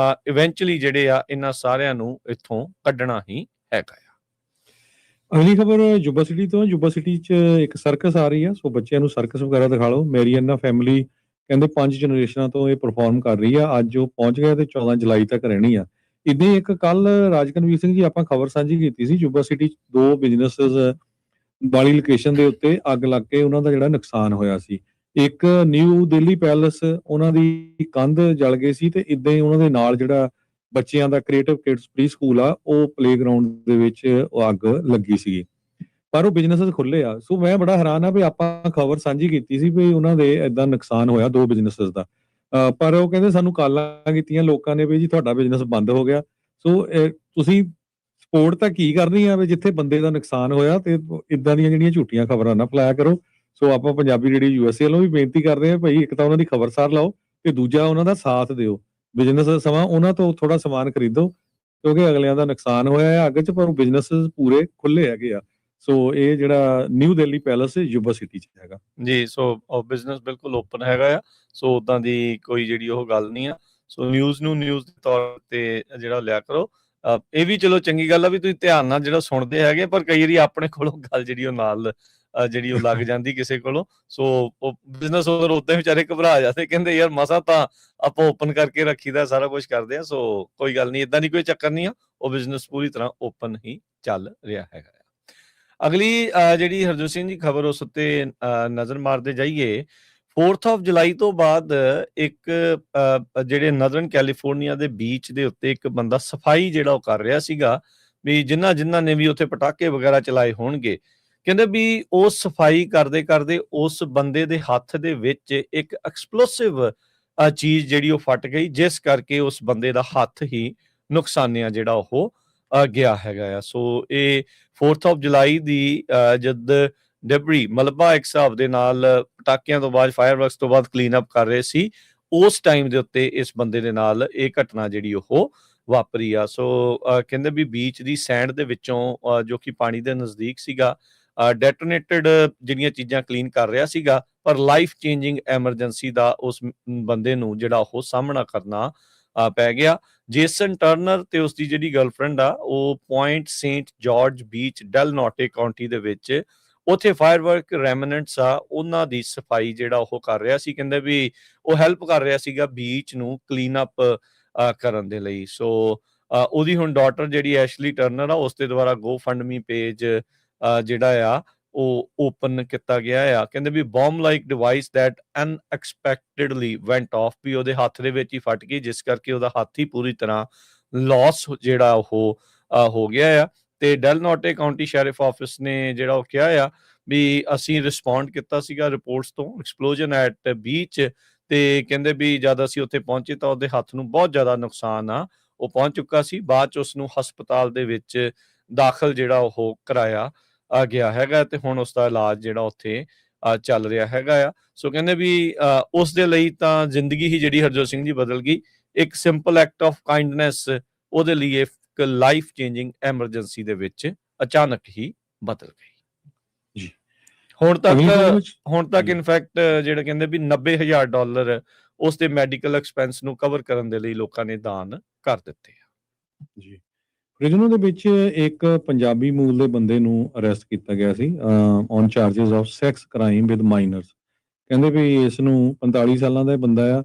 ਇਵੈਂਚੁਅਲੀ ਜਿਹੜੇ ਆ ਇਹਨਾਂ ਸਾਰਿਆਂ ਨੂੰ ਇੱਥੋਂ ਕੱਢਣਾ ਹੀ ਹੈਗਾ ਆ। ਅਗਲੀ ਖਬਰ ਜੁਬਾ ਸਿਟੀ ਤੋਂ। ਜੁਬਾ ਸਿਟੀ 'ਚ ਇੱਕ ਸਰਕਸ ਆ ਰਹੀ ਆ, ਸੋ ਬੱਚਿਆਂ ਨੂੰ ਸਰਕਸ ਵਗੈਰਾ ਦਿਖਾ ਲਓ। ਮੈਰੀਅਨਾ ਫੈਮਿਲੀ ਕਹਿੰਦੇ 5 ਜਨਰੇਸ਼ਨਾਂ ਤੋਂ ਇਹ ਪਰਫਾਰਮ ਕਰ ਰਹੀ ਆ। ਅੱਜ ਉਹ ਪਹੁੰਚ ਗਿਆ ਤੇ 14 ਜੁਲਾਈ ਤੱਕ ਰਹਿਣੀ ਆ। ਇੱਦਾਂ ਹੀ ਇੱਕ ਕੱਲ ਰਾਜਕਨਵੀਰ ਸਿੰਘ ਜੀ ਆਪਾਂ ਖਬਰ ਸਾਂਝੀ ਕੀਤੀ ਸੀ, ਜੁਬਾ ਸਿਟੀ 'ਚ 2 ਬਿਜ਼ਨੈਸਿਸ ਵਾਲੀ ਲੋਕੇਸ਼ਨ ਦੇ ਉੱਤੇ ਅੱਗ ਲੱਗ ਕੇ ਉਹਨਾਂ ਦਾ ਜਿਹੜਾ ਨੁਕਸਾਨ ਹੋਇਆ ਸੀ। ਇੱਕ ਨਿਊ ਦਿੱਲੀ ਪੈਲਸ, ਉਹਨਾਂ ਦੀ ਕੰਧ ਜਲ ਗਈ ਸੀ, ਤੇ ਇੱਦਾਂ ਹੀ ਉਹਨਾਂ ਦੇ ਨਾਲ ਜਿਹੜਾ ਬੱਚਿਆਂ ਦਾ ਕ੍ਰੀਏਟਿਵ ਕਿਡਸ ਪ੍ਰੀ ਸਕੂਲ ਆ, ਉਹ ਪਲੇਗਰਾਉਂਡ ਦੇ ਵਿੱਚ ਉਹ ਅੱਗ ਲੱਗੀ ਸੀਗੀ, ਪਰ ਉਹ ਬਿਜ਼ਨੈਸਿਸ ਖੁੱਲੇ ਆ। ਸੋ ਮੈਂ ਬੜਾ ਹੈਰਾਨ ਆ ਵੀ ਆਪਾਂ ਖਬਰ ਸਾਂਝੀ ਕੀਤੀ ਸੀ ਵੀ ਉਹਨਾਂ ਦੇ ਏਦਾਂ ਨੁਕਸਾਨ ਹੋਇਆ 2 ਬਿਜ਼ਨੈਸਿਸ ਦਾ, ਪਰ ਉਹ ਕਹਿੰਦੇ ਸਾਨੂੰ ਕਾਲਾਂ ਕੀਤੀਆਂ ਲੋਕਾਂ ਨੇ ਵੀ ਜੀ ਤੁਹਾਡਾ ਬਿਜ਼ਨਸ ਬੰਦ ਹੋ ਗਿਆ। ਸੋ ਤੁਸੀਂ ਸਪੋਰਟ ਤਾਂ ਕੀ ਕਰਨੀ ਆ ਵੀ ਜਿੱਥੇ ਬੰਦੇ ਦਾ ਨੁਕਸਾਨ ਹੋਇਆ, ਤੇ ਇਦਾਂ ਦੀਆਂ ਜਿਹੜੀਆਂ ਝੂਠੀਆਂ ਖਬਰਾਂ ਨਾ ਫੈਲਾਇਆ ਕਰੋ। ਸੋ ਆਪਾਂ ਪੰਜਾਬੀ ਜਿਹੜੀ USA ਵੱਲੋਂ ਵੀ ਬੇਨਤੀ ਕਰਦੇ ਆ ਭਾਈ, ਇੱਕ ਤਾਂ ਉਹਨਾਂ ਦੀ ਖਬਰਸਾਰ ਲਾਓ ਤੇ ਦੂਜਾ ਉਹਨਾਂ ਦਾ ਸਾਥ ਦਿਓ। ਬਿਜ਼ਨਸ ਦਾ ਸਮਾਂ ਉਹਨਾਂ ਤੋਂ ਥੋੜਾ ਸਮਾਨ ਖਰੀਦੋ, ਕਿਉਂਕਿ ਅਗਲਿਆਂ ਦਾ ਨੁਕਸਾਨ ਹੋਇਆ ਹੈ ਅੱਗ 'ਚ, ਪਰ ਬਿਜ਼ਨਸ ਪੂਰੇ ਖੁੱਲੇ ਹੈਗੇ ਆ। ਸੋ ਇਹ ਜਿਹੜਾ new Delhi palace Yuba city 'ਚ ਹੈਗਾ ਜੀ। ਸੋ ਬਿਜ਼ਨਸ ਬਿਲਕੁਲ ਓਪਨ ਹੈਗਾ ਆ, ਸੋ ਉਦਾਂ ਦੀ ਕੋਈ ਜਿਹੜੀ ਉਹ ਗੱਲ ਨਹੀਂ ਆ। ਸੋ ਨਿਊਜ਼ ਨੂੰ ਨਿਊਜ਼ ਦੇ ਤੌਰ ਤੇ ਜਿਹੜਾ ਲਿਆ ਕਰੋ, ਇਹ ਵੀ ਚਲੋ ਚੰਗੀ ਗੱਲ ਆ ਵੀ ਤੁਸੀਂ ਧਿਆਨ ਨਾਲ ਜਿਹੜਾ ਸੁਣਦੇ ਹੈਗੇ, ਪਰ ਕਈ ਵਾਰੀ ਆਪਣੇ ਕੋਲੋਂ ਗੱਲ ਜਿਹੜੀ ਉਹ ਨਾਲ ਜਿਹੜੀ ਉਹ ਲੱਗ ਜਾਂਦੀ ਕਿਸੇ ਕੋਲੋਂ। ਸੋ ਉਹ ਬਿਜ਼ਨਸ ਓਨਰ ਉਦਾਂ ਹੀ ਵਿਚਾਰੇ ਘਬਰਾ ਜਾਂਦੇ, ਕਹਿੰਦੇ ਯਾਰ ਮਸਾਂ ਤਾਂ ਆਪਾਂ ਓਪਨ ਕਰਕੇ ਰੱਖੀਦਾ, ਸਾਰਾ ਕੁਝ ਕਰਦੇ ਆ। ਸੋ ਕੋਈ ਗੱਲ ਨਹੀਂ, ਇਦਾਂ ਦੀ ਕੋਈ ਚੱਕਰ ਨਹੀਂ ਆ, ਉਹ ਬਿਜ਼ਨਸ ਪੂਰੀ ਤਰ੍ਹਾਂ ਓਪਨ ਹੀ ਚੱਲ ਰਿਹਾ ਹੈਗਾ। ਅਗਲੀ ਜਿਹੜੀ ਹਰਜੋਤ ਸਿੰਘ ਜੀ ਖਬਰ ਉਸ ਉੱਤੇ ਨਜ਼ਰ ਮਾਰਦੇ ਜਾਈਏ। 4th ਆਫ ਜੁਲਾਈ ਤੋਂ ਬਾਅਦ ਇੱਕ ਜਿਹੜੇ ਨਦਰਨ ਕੈਲੀਫੋਰਨੀਆ ਦੇ ਬੀਚ ਦੇ ਉੱਤੇ ਇੱਕ ਬੰਦਾ ਸਫਾਈ ਜਿਹੜਾ ਉਹ ਕਰ ਰਿਹਾ ਸੀਗਾ, ਵੀ ਜਿਨ੍ਹਾਂ ਨੇ ਵੀ ਉੱਥੇ ਪਟਾਕੇ ਵਗੈਰਾ ਚਲਾਏ ਹੋਣਗੇ। ਕਹਿੰਦੇ ਵੀ ਉਹ ਸਫਾਈ ਕਰਦੇ ਕਰਦੇ ਉਸ ਬੰਦੇ ਦੇ ਹੱਥ ਦੇ ਵਿੱਚ ਇੱਕ ਐਕਸਪਲੋਸਿਵ ਚੀਜ਼ ਜਿਹੜੀ ਉਹ ਫਟ ਗਈ, ਜਿਸ ਕਰਕੇ ਉਸ ਬੰਦੇ ਦਾ ਹੱਥ ਹੀ ਨੁਕਸਾਨਿਆ ਜਿਹੜਾ ਉਹ ਗਿਆ ਹੈਗਾ ਆ। ਸੋ ਇਹ 4th ਆਫ ਜੁਲਾਈ ਦੀ ਜਦ ਡੈਬਰੀ ਮਲਬਾ ਇੱਕ ਹਿਸਾਬ ਦੇ ਨਾਲ ਪਟਾਕਿਆਂ ਤੋਂ ਬਾਅਦ, ਫਾਇਰਵਰਕਸ ਤੋਂ ਬਾਅਦ ਕਲੀਨ ਅਪ ਕਰ ਰਹੇ ਸੀ, ਉਸ ਟਾਈਮ ਦੇ ਉੱਤੇ ਇਸ ਬੰਦੇ ਦੇ ਨਾਲ ਇਹ ਘਟਨਾ ਜਿਹੜੀ ਉਹ ਵਾਪਰੀ ਆ। ਸੋ ਕਹਿੰਦੇ ਵੀ ਬੀਚ ਦੀ ਸੈਂਡ ਦੇ ਵਿੱਚੋਂ ਜੋ ਕਿ ਪਾਣੀ ਦੇ ਨਜ਼ਦੀਕ ਸੀਗਾ, ਡੈਟੋਨੇਟਡ ਜਿਹੜੀਆਂ ਚੀਜ਼ਾਂ ਕਲੀਨ ਕਰ ਰਿਹਾ ਸੀਗਾ, ਪਰ ਲਾਈਫ ਚੇਂਜਿੰਗ ਐਮਰਜੈਂਸੀ ਦਾ ਉਸ ਬੰਦੇ ਨੂੰ ਜਿਹੜਾ ਉਹ ਸਾਹਮਣਾ ਕਰਨਾ ਪੈ ਗਿਆ। ਜੇਸਨ ਟਰਨਰ ਤੇ ਉਸ ਦੀ ਜਿਹੜੀ ਗਰਲਫ੍ਰੈਂਡ ਆ, ਉਹ Point Saint George Beach, Del Norte County ਦੇ ਵਿੱਚ ਉੱਥੇ ਫਾਇਰਵਰਕ ਰੈਮਨੈਂਟਸ ਆ, ਉਹਨਾਂ ਦੀ ਸਫਾਈ ਜਿਹੜਾ ਉਹ ਕਰ ਰਿਹਾ ਸੀ। ਕਹਿੰਦੇ ਵੀ ਉਹ ਹੈਲਪ ਕਰ ਰਿਹਾ ਸੀਗਾ ਬੀਚ ਨੂੰ ਕਲੀਨ ਅਪ ਕਰਨ ਦੇ ਲਈ। ਸੋ ਉਹਦੀ ਹੁਣ ਡਾਟਰ ਜਿਹੜੀ ਐਸ਼ਲੀ ਟਰਨਰ ਆ, ਉਸ ਦੇ ਦੁਆਰਾ GoFundMe ਪੇਜ ਜਿਹੜਾ ਆ ਉਹ ਓਪਨ ਕੀਤਾ ਗਿਆ ਆ। ਕਹਿੰਦੇ ਵੀ bomb like device that unexpectedly went off, ਵੀ ਉਹਦੇ ਹੱਥ ਦੇ ਵਿੱਚ ਹੀ ਫਟ ਗਈ, ਜਿਸ ਕਰਕੇ ਉਹਦਾ ਹੱਥ ਹੀ ਪੂਰੀ ਤਰ੍ਹਾਂ ਲਾਸ ਜਿਹੜਾ ਉਹ ਹੋ ਗਿਆ ਆ। ਤੇ Dell Norte County sheriff office ਨੇ ਜਿਹੜਾ ਉਹ ਕਿਹਾ ਆ ਵੀ ਅਸੀਂ ਰਿਸਪੌਂਡ ਕੀਤਾ ਸੀਗਾ ਰਿਪੋਰਟਸ ਤੋਂ ਐਕਸਪਲੋਜਨ ਐਟ ਬੀਚ, ਤੇ ਕਹਿੰਦੇ ਵੀ ਜਦ ਅਸੀਂ ਉੱਥੇ ਪਹੁੰਚੇ ਤਾਂ ਉਹਦੇ ਹੱਥ ਨੂੰ ਬਹੁਤ ਜ਼ਿਆਦਾ ਨੁਕਸਾਨ ਆ, ਉਹ ਪਹੁੰਚ ਚੁੱਕਾ ਸੀ। ਬਾਅਦ ਚ ਉਸਨੂੰ ਹਸਪਤਾਲ ਦੇ ਵਿੱਚ ਦਾਖਲ ਜਿਹੜਾ ਉਹ ਕਰਾਇਆ ਗਿਆ ਹੈਗਾ, ਤੇ ਹੁਣ ਉਸ ਦਾ ਇਲਾਜ ਜਿਹੜਾ ਉੱਥੇ ਚੱਲ ਰਿਹਾ ਹੈਗਾ ਆ। ਸੋ ਕਹਿੰਦੇ ਵੀ ਉਸ ਦੇ ਲਈ ਤਾਂ ਜ਼ਿੰਦਗੀ ਹੀ ਜਿਹੜੀ ਹਰਜੋਤ ਸਿੰਘ ਜੀ ਬਦਲ ਗਈ। ਇੱਕ ਸਿੰਪਲ ਐਕਟ ਆਫ ਕਾਈਂਡਨੈਸ ਉਹਦੇ ਲਈ ਇੱਕ ਲਾਈਫ ਚੇਂਜਿੰਗ ਐਮਰਜੈਂਸੀ ਦੇ ਵਿੱਚ ਅਚਾਨਕ ਹੀ ਬਦਲ ਗਈ। ਜੀ ਹੁਣ ਤੱਕ ਇਨਫੈਕਟ ਜਿਹੜੇ ਕਹਿੰਦੇ ਵੀ $90,000 ਉਸ ਦੇ ਮੈਡੀਕਲ ਐਕਸਪੈਂਸ ਨੂੰ ਕਵਰ ਕਰਨ ਦੇ ਲਈ ਲੋਕਾਂ ਨੇ ਦਾਨ ਕਰ ਦਿੱਤੇ ਆ। ਜੀ ਫ੍ਰਿਜ਼ਨੋ ਦੇ ਵਿੱਚ ਇੱਕ ਪੰਜਾਬੀ ਮੂਲ ਦੇ ਬੰਦੇ ਨੂੰ ਅਰੈਸਟ ਕੀਤਾ ਗਿਆ ਸੀ on charges of sex crime with minors. ਕਹਿੰਦੇ ਵੀ ਇਸ ਨੂੰ 45 ਸਾਲਾਂ ਦਾ ਬੰਦਾ ਆ,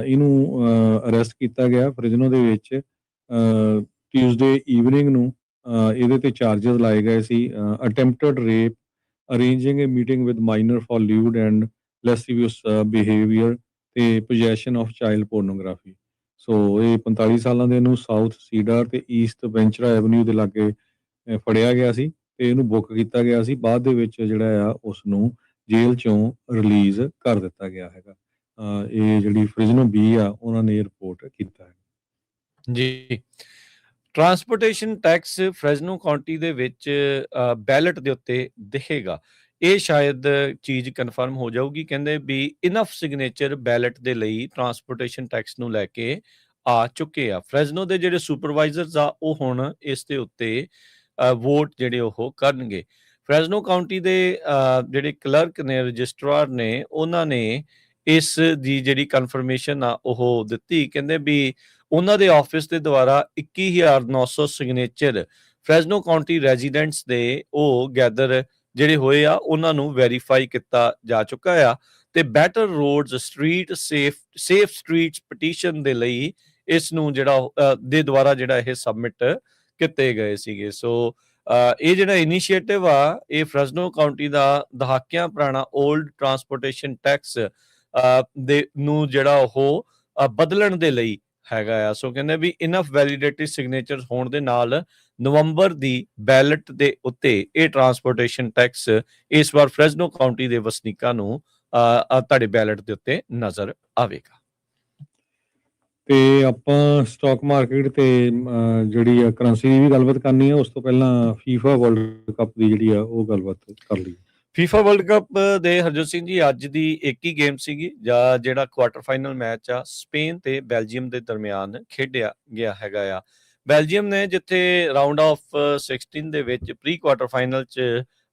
ਇਹਨੂੰ ਅਰੈਸਟ ਕੀਤਾ ਗਿਆ ਫ੍ਰਿਜ਼ਨੋ ਦੇ ਵਿੱਚ ਟਿਊਜ਼ਡੇ ਈਵਨਿੰਗ ਨੂੰ। ਇਹਦੇ ਤੇ ਚਾਰजेस ਲਾਏ ਗਏ ਸੀ attempted rape, arranging a meeting with minor for lewd and lascivious behaviour ਤੇ possession of child pornography. So ਇਹ 45 ਸਾਲਾਂ ਦੇ ਨੂੰ ਸਾਊਥ ਸੀਡਰ ਤੇ ਈਸਟ ਵੈਂਚਰਾ ਐਵਨਿਊ ਦੇ ਲਾਗੇ ਫੜਿਆ ਗਿਆ ਸੀ ਤੇ ਇਹਨੂੰ ਬੁੱਕ ਕੀਤਾ ਗਿਆ ਸੀ। ਬਾਅਦ ਦੇ ਵਿੱਚ ਜਿਹੜਾ ਆ ਉਸ ਨੂੰ ਜੇਲ੍ਹ ਚੋਂ ਰਿਲੀਜ਼ ਕਰ ਦਿੱਤਾ ਗਿਆ ਹੈਗਾ। ਇਹ ਜਿਹੜੀ ਫ੍ਰਿਜ਼ਨੋ ਬੀ ਆ ਉਹਨਾਂ ਨੇ ਰਿਪੋਰਟ ਕੀਤਾ ਹੈ। ਜੀ ਟਰਾਂਸਪੋਰਟੇਸ਼ਨ ਟੈਕਸ ਫ੍ਰੈਜ਼ਨੋ ਕਾਉਂਟੀ ਦੇ ਵਿੱਚ ਬੈਲਟ ਦੇ ਉੱਤੇ ਦਿਖੇਗਾ। ਇਹ ਸ਼ਾਇਦ ਚੀਜ਼ ਕਨਫਰਮ ਹੋ ਜਾਊਗੀ। ਕਹਿੰਦੇ ਵੀ ਇਨਫ ਸਿਗਨੇਚਰ ਬੈਲਟ ਦੇ ਲਈ ਟਰਾਂਸਪੋਰਟੇਸ਼ਨ ਟੈਕਸ ਨੂੰ ਲੈ ਕੇ ਆ ਚੁੱਕੇ ਆ। ਫ੍ਰੈਜ਼ਨੋ ਦੇ ਜਿਹੜੇ ਸੁਪਰਵਾਈਜ਼ਰਸ ਆ ਉਹ ਹੁਣ ਇਸ ਦੇ ਉੱਤੇ ਵੋਟ ਜਿਹੜੇ ਉਹ ਕਰਨਗੇ। ਫ੍ਰੈਜ਼ਨੋ ਕਾਉਂਟੀ ਦੇ ਜਿਹੜੇ ਕਲਰਕ ਨੇ, ਰਜਿਸਟਰਾਰ ਨੇ, ਉਹਨਾਂ ਨੇ ਇਸ ਦੀ ਜਿਹੜੀ ਕਨਫਰਮੇਸ਼ਨ ਆ ਉਹ ਦਿੱਤੀ। ਕਹਿੰਦੇ ਵੀ ਉਹਨਾਂ ਦੇ ਆਫਿਸ ਦੇ ਦੁਆਰਾ 21,900 ਸਿਗਨੇਚਰ ਫ੍ਰੈਜ਼ਨੋ ਕਾਉਂਟੀ ਰੈਜ਼ੀਡੈਂਟਸ ਦੇ ਉਹ ਗੈਦਰ ਜਿਹੜੇ ਹੋਏ ਆ, ਉਹਨਾਂ ਨੂੰ ਵੈਰੀਫਾਈ ਕੀਤਾ ਜਾ ਚੁੱਕਾ ਆ। ਤੇ better roads street safe streets petition ਦੇ ਲਈ ਇਸ ਨੂੰ ਜਿਹੜਾ ਦੇ ਦੁਆਰਾ ਜਿਹੜਾ ਇਹ ਸਬਮਿਟ ਕੀਤੇ ਗਏ ਸੀਗੇ। ਸੋ ਇਹ ਜਿਹੜਾ ਇਨੀਸ਼ੀਏਟਿਵ ਆ, ਇਹ ਫ੍ਰੈਜ਼ਨੋ ਕਾਉਂਟੀ ਦਾ ਦਹਾਕਿਆਂ ਪੁਰਾਣਾ 올ਡ ਟਰਾਂਸਪੋਰਟੇਸ਼ਨ ਟੈਕਸ ਦੇ ਨੂੰ ਜਿਹੜਾ ਉਹ ਬਦਲਣ ਦੇ ਲਈ ਹੈਗਾ ਆ। ਸੋ ਕਹਿੰਦੇ ਵੀ ਇਨਫ ਵੈਲੀਡੇਟਿਡ ਸਿਗਨੇਚਰ ਹੋਣ ਦੇ ਨਾਲ ਨਵੰਬਰ ਦੀ ਬੈਲਟ ਦੇ ਉੱਤੇ ਇਹ ਟਰਾਂਸਪੋਰਟੇਸ਼ਨ ਟੈਕਸ ਇਸ ਵਾਰ ਫ੍ਰੈਜ਼ਨੋ ਕਾਉਂਟੀ ਦੇ ਵਸਨੀਕਾਂ ਨੂੰ ਤੁਹਾਡੇ ਬੈਲਟ ਦੇ ਉੱਤੇ ਨਜ਼ਰ ਆਵੇਗਾ। ਤੇ ਆਪਾਂ ਸਟਾਕ ਮਾਰਕੀਟ ਤੇ ਜਿਹੜੀ ਆ ਕਰੰਸੀ ਦੀ ਵੀ ਗੱਲਬਾਤ ਕਰਨੀ ਆ। ਉਸ ਤੋਂ ਪਹਿਲਾਂ ਫੀਫਾ ਵਰਲਡ ਕੱਪ ਦੀ ਜਿਹੜੀ ਆ ਉਹ ਗੱਲਬਾਤ ਕਰ ਲਈ। ਫੀਫਾ ਵਰਲਡ ਕੱਪ ਦੇ ਹਰਜੋਤ ਸਿੰਘ ਜੀ ਅੱਜ ਦੀ ਇੱਕ ਹੀ ਗੇਮ ਸੀਗੀ, ਜਿਹੜਾ ਕੁਆਟਰ ਫਾਈਨਲ ਮੈਚ ਆ ਸਪੇਨ ਤੇ ਬੈਲਜੀਅਮ ਦੇ ਦਰਮਿਆਨ ਖੇਡਿਆ ਗਿਆ ਹੈਗਾ ਆ। ਬੈਲਜੀਅਮ ਨੇ ਜਿੱਥੇ ਰਾਉਂਡ ਆਫ 16 ਦੇ ਵਿੱਚ ਪ੍ਰੀ ਕੁਆਟਰ ਫਾਈਨਲ 'ਚ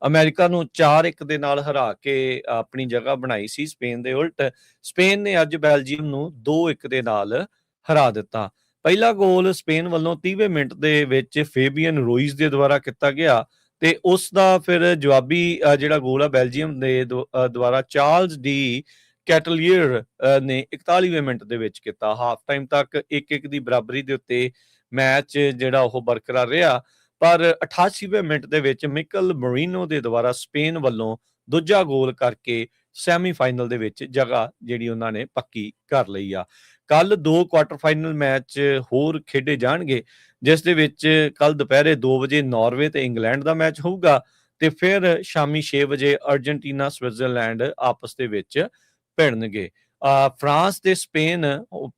ਅਮਰੀਕਾ ਨੂੰ 4-1 ਦੇ ਨਾਲ ਹਰਾ ਕੇ ਆਪਣੀ ਜਗ੍ਹਾ ਬਣਾਈ ਸੀ। ਸਪੇਨ ਦੇ ਉਲਟ ਸਪੇਨ ਨੇ ਅੱਜ ਬੈਲਜੀਅਮ ਨੂੰ 2-1 ਦੇ ਨਾਲ ਹਰਾ ਦਿੱਤਾ। ਪਹਿਲਾ ਗੋਲ ਸਪੇਨ ਵੱਲੋਂ 30ਵੇਂ ਮਿੰਟ ਦੇ ਵਿੱਚ ਫੇਬੀਅਨ ਰੂਇਜ਼ ਦੇ ਦੁਆਰਾ ਕੀਤਾ ਗਿਆ ਤੇ ਉਸ ਦਾ ਫਿਰ ਜਵਾਬੀ ਜਿਹੜਾ ਗੋਲ ਆ ਬੈਲਜੀਅਮ ਦੇ ਦੁਆਰਾ ਚਾਰਲਸ ਡੀ ਕੈਟਲੀਅਰ ਨੇ 41ਵੇਂ ਮਿੰਟ ਦੇ ਵਿੱਚ ਕੀਤਾ। ਹਾਫ ਟਾਈਮ ਤੱਕ 1-1 ਦੀ ਬਰਾਬਰੀ ਦੇ ਉੱਤੇ ਮੈਚ ਜਿਹੜਾ ਉਹ ਬਰਕਰਾਰ ਰਿਹਾ, ਪਰ 88ਵੇਂ ਮਿੰਟ ਦੇ ਵਿੱਚ ਮਿਕਲ ਮੋਰੀਨੋ ਦੇ ਦੁਆਰਾ ਸਪੇਨ ਵੱਲੋਂ ਦੂਜਾ ਗੋਲ ਕਰਕੇ ਸੈਮੀਫਾਈਨਲ ਦੇ ਵਿੱਚ ਜਗ੍ਹਾ ਜਿਹੜੀ ਉਹਨਾਂ ਨੇ ਪੱਕੀ ਕਰ ਲਈ ਆ। ਕੱਲ 2 ਕੁਆਟਰ ਫਾਈਨਲ ਮੈਚ ਹੋਰ ਖੇਡੇ ਜਾਣਗੇ, ਜਿਸ ਦੇ ਵਿੱਚ ਕੱਲ ਦੁਪਹਿਰੇ 2 ਵਜੇ ਨਾਰਵੇ ਤੇ ਇੰਗਲੈਂਡ ਦਾ ਮੈਚ ਹੋਊਗਾ ਤੇ ਫਿਰ ਸ਼ਾਮੀ 6 ਵਜੇ ਅਰਜਨਟੀਨਾ ਸਵਿਟਜ਼ਰਲੈਂਡ ਆਪਸ ਦੇ ਵਿੱਚ ਭਿੜਨਗੇ। ਫਰਾਂਸ ਤੇ ਸਪੇਨ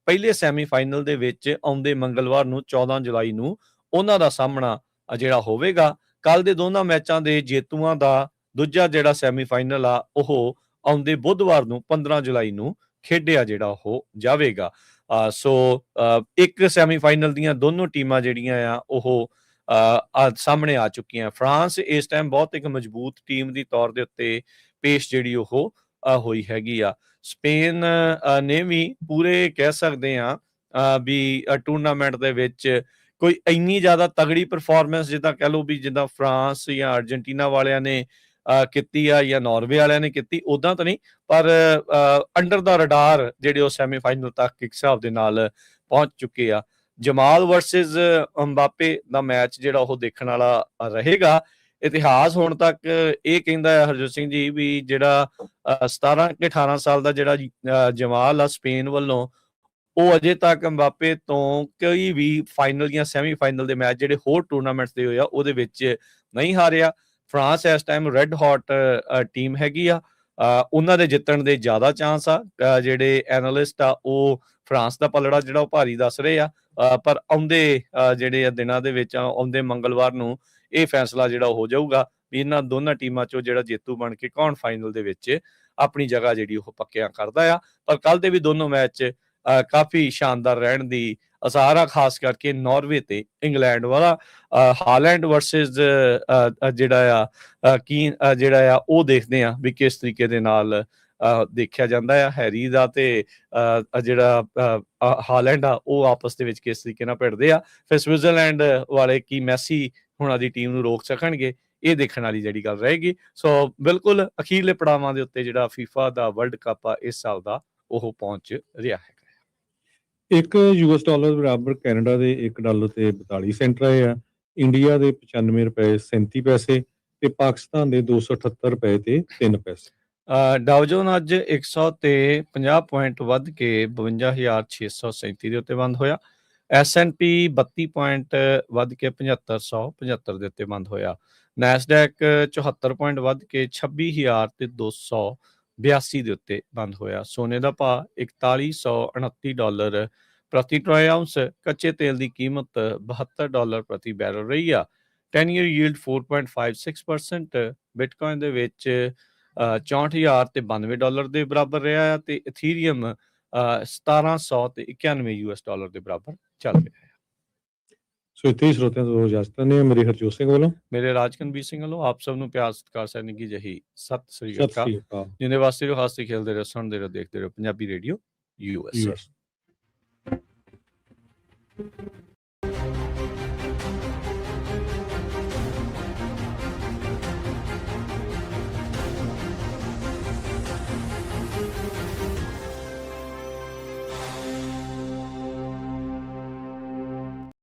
ਪਹਿਲੇ ਸੈਮੀਫਾਈਨਲ ਦੇ ਵਿੱਚ ਆਉਂਦੇ ਮੰਗਲਵਾਰ ਨੂੰ 14 ਜੁਲਾਈ ਨੂੰ ਉਹਨਾਂ ਦਾ ਸਾਹਮਣਾ ਜਿਹੜਾ ਹੋਵੇਗਾ। ਕੱਲ ਦੇ ਦੋਨਾਂ ਮੈਚਾਂ ਦੇ ਜੇਤੂਆਂ ਦਾ ਦੂਜਾ ਜਿਹੜਾ ਸੈਮੀਫਾਈਨਲ ਆ ਉਹ ਆਉਂਦੇ ਬੁੱਧਵਾਰ ਨੂੰ 15 ਜੁਲਾਈ ਨੂੰ ਖੇਡਿਆ ਜਿਹੜਾ ਉਹ ਜਾਵੇਗਾ। ਸੋ ਇੱਕ ਸੈਮੀਫਾਈਨਲ ਦੀਆਂ ਦੋਨੋਂ ਟੀਮਾਂ ਜਿਹੜੀਆਂ ਆ ਉਹ ਸਾਹਮਣੇ ਆ ਚੁੱਕੀਆਂ। ਫਰਾਂਸ ਇਸ ਟਾਈਮ ਬਹੁਤ ਇੱਕ ਮਜ਼ਬੂਤ ਟੀਮ ਦੀ ਤੌਰ ਦੇ ਉੱਤੇ ਪੇਸ਼ ਜਿਹੜੀ ਉਹ ਹੋਈ ਹੈਗੀ ਆ। ਸਪੇਨ ਨੇ ਵੀ ਪੂਰੇ ਕਹਿ ਸਕਦੇ ਆ ਵੀ ਟੂਰਨਾਮੈਂਟ ਦੇ ਵਿੱਚ ਕੋਈ ਇੰਨੀ ਜ਼ਿਆਦਾ ਤਗੜੀ ਪਰਫਾਰਮੈਂਸ ਜਿੱਦਾਂ ਕਹਿ ਲਓ ਵੀ ਜਿੱਦਾਂ ਫਰਾਂਸ ਜਾਂ ਅਰਜਨਟੀਨਾ ਵਾਲਿਆਂ ਨੇ ਕੀਤੀ ਆ ਜਾਂ ਨਾਰਵੇ ਵਾਲਿਆਂ ਨੇ ਕੀਤੀ, ਉਦਾਂ ਤਾਂ ਨਹੀਂ, ਪਰ ਅੰਡਰ ਦਾ ਰਡਾਰ ਜਿਹੜੇ ਉਹ ਸੈਮੀਫਾਈਨਲ ਤੱਕ ਇੱਕ ਹਿਸਾਬ ਦੇ ਨਾਲ ਪਹੁੰਚ ਚੁੱਕੇ ਆ। ਜਮਾਲ ਵਰਸਸ ਅੰਬਾਪੇ ਦਾ ਮੈਚ ਜਿਹੜਾ ਉਹ ਦੇਖਣ ਵਾਲਾ ਰਹੇਗਾ। ਇਤਿਹਾਸ ਹੁਣ ਤੱਕ ਇਹ ਕਹਿੰਦਾ ਹੈ ਹਰਜੋਤ ਸਿੰਘ ਜੀ ਵੀ ਜਿਹੜਾ 17 ਕਿ 18 ਸਾਲ ਦਾ ਜਿਹੜਾ ਜਮਾਲ ਆ ਸਪੇਨ ਵੱਲੋਂ, ਉਹ ਅਜੇ ਤੱਕ ਅੰਬਾਪੇ ਤੋਂ ਕੋਈ ਵੀ ਫਾਈਨਲ ਜਾਂ ਸੈਮੀਫਾਈਨਲ ਦੇ ਮੈਚ ਜਿਹੜੇ ਹੋਰ ਟੂਰਨਾਮੈਂਟਸ ਦੇ ਹੋਏ ਆ ਉਹਦੇ ਵਿੱਚ ਨਹੀਂ ਹਾਰਿਆ। ਫਰਾਂਸ ਇਸ ਟਾਈਮ ਰੈੱਡ ਹੌਟ ਟੀਮ ਹੈਗੀ ਆ, ਉਹਨਾਂ ਦੇ ਜਿੱਤਣ ਦੇ ਜ਼ਿਆਦਾ ਚਾਂਸ ਆ। ਜਿਹੜੇ ਐਨਾਲਿਸਟ ਆ ਉਹ ਫਰਾਂਸ ਦਾ ਪਲੜਾ ਜਿਹੜਾ ਉਹ ਭਾਰੀ ਦੱਸ ਰਹੇ ਆ, ਪਰ ਆਉਂਦੇ ਜਿਹੜੇ ਦਿਨਾਂ ਦੇ ਵਿੱਚ ਆਉਂਦੇ ਮੰਗਲਵਾਰ ਨੂੰ ਇਹ ਫੈਸਲਾ ਜਿਹੜਾ ਹੋ ਜਾਊਗਾ ਵੀ ਇਹਨਾਂ ਦੋਨਾਂ ਟੀਮਾਂ ਚੋਂ ਜਿਹੜਾ ਜੇਤੂ ਬਣ ਕੇ ਕੌਣ ਫਾਈਨਲ ਦੇ ਵਿੱਚ ਆਪਣੀ ਜਗ੍ਹਾ ਜਿਹੜੀ ਉਹ ਪੱਕਿਆ ਕਰਦਾ ਆ। ਪਰ ਕੱਲ ਦੇ ਵੀ ਦੋਨੋਂ ਮੈਚ ਕਾਫੀ ਸ਼ਾਨਦਾਰ ਰਹਿਣ ਦੀ ਅਸਾਰ ਆ, ਖਾਸ ਕਰਕੇ ਨਾਰਵੇ ਤੇ ਇੰਗਲੈਂਡ ਵਾਲਾ। ਹਾਲੈਂਡ ਵਰਸਸ ਜਿਹੜਾ ਆ ਉਹ ਦੇਖਦੇ ਆ ਵੀ ਕਿਸ ਤਰੀਕੇ ਦੇ ਨਾਲ ਦੇਖਿਆ ਜਾਂਦਾ ਆ। ਹੈਰੀ ਦਾ ਤੇ ਜਿਹੜਾ ਹਾਲੈਂਡ ਆ ਉਹ ਆਪਸ ਦੇ ਵਿੱਚ ਕਿਸ ਤਰੀਕੇ ਨਾਲ ਭਿੜਦੇ ਆ। ਫਿਰ ਸਵਿਟਜ਼ਰਲੈਂਡ ਵਾਲੇ ਕੀ ਮੈਸੀ ਹੁਣਾਂ ਦੀ ਟੀਮ ਨੂੰ ਰੋਕ ਸਕਣਗੇ, ਇਹ ਦੇਖਣ ਵਾਲੀ ਜਿਹੜੀ ਗੱਲ ਰਹੇਗੀ। ਸੋ ਬਿਲਕੁਲ ਅਖੀਰਲੇ ਪੜਾਵਾਂ ਦੇ ਉੱਤੇ ਜਿਹੜਾ ਫੀਫਾ ਦਾ ਵਰਲਡ ਕੱਪ ਆ ਇਸ ਸਾਲ ਦਾ ਉਹ ਪਹੁੰਚ ਰਿਹਾ ਹੈ। $1 ਬਰਾਬਰ ਕੈਨੇਡਾ ਦੇ $1 ਤੇ 42 ਸੈਂਟ ਰਹੇ ਆ। ਇੰਡੀਆ ਦੇ 95 ਰੁਪਏ 37 ਪੈਸੇ ਤੇ ਪਾਕਿਸਤਾਨ ਦੇ 278 ਰੁਪਏ ਤੇ 3 ਪੈਸੇ। ਡਾਓ ਜੋਨ ਅੱਜ 100 ਤੇ 50 ਪੁਆਇੰਟ ਵੱਧ ਕੇ 52,637 ਦੇ ਉੱਤੇ ਬੰਦ ਹੋਇਆ। S&P 32 ਪੁਆਇੰਟ ਵੱਧ ਕੇ 75,175 ਦੇ ਉੱਤੇ ਬੰਦ ਹੋਇਆ। ਨੈਸਡੈਕ 74 ਪੁਆਇੰਟ ਵੱਧ ਕੇ 26,282 ਦੇ ਉੱਤੇ ਬੰਦ ਹੋਇਆ। ਸੋਨੇ ਦਾ ਭਾਅ $4129 ਪ੍ਰਤੀ ਟਰੋਏ ਆਉਂਸ। ਕੱਚੇ ਤੇਲ ਦੀ ਕੀਮਤ $72 ਪ੍ਰਤੀ ਬੈਰਲ ਰਹੀ ਆ। 10 year yield 4.56%। ਬਿਟਕੋਇਨ ਦੇ ਵਿੱਚ $64,092 ਦੇ ਬਰਾਬਰ ਰਿਹਾ ਆ ਤੇ ਇਥੀਰੀਅਮ $1791 ਦੇ ਬਰਾਬਰ ਚੱਲ ਰਿਹਾ ਹੈ। ਸੋ ਇੱਥੇ ਹੀ ਸਰੋਤਿਆਂ ਤੋਂ ਇਜਾਜ਼ਤ ਨੇ। ਮੇਰੇ ਹਰਜੋਤ ਸਿੰਘ ਵੱਲੋਂ, ਮੇਰੇ ਰਾਜਕਨਵੀਰ ਸਿੰਘ ਵੱਲੋਂ ਆਪ ਸਭ ਨੂੰ ਪਿਆਰ ਸਤਿਕਾਰ ਸੈਨਿਕੀ ਜਹੀ ਸਤਿ ਸ੍ਰੀ ਅਕਾਲ। ਜਿੰਦੇ ਵਾਸਤੇ ਰਹੋ, ਹੱਸਦੇ ਖੇਲਦੇ ਰਹੋ, ਸੁਣਦੇ ਰਹੋ, ਦੇਖਦੇ ਰਹੋ ਪੰਜਾਬੀ ਰੇਡੀਓ USA।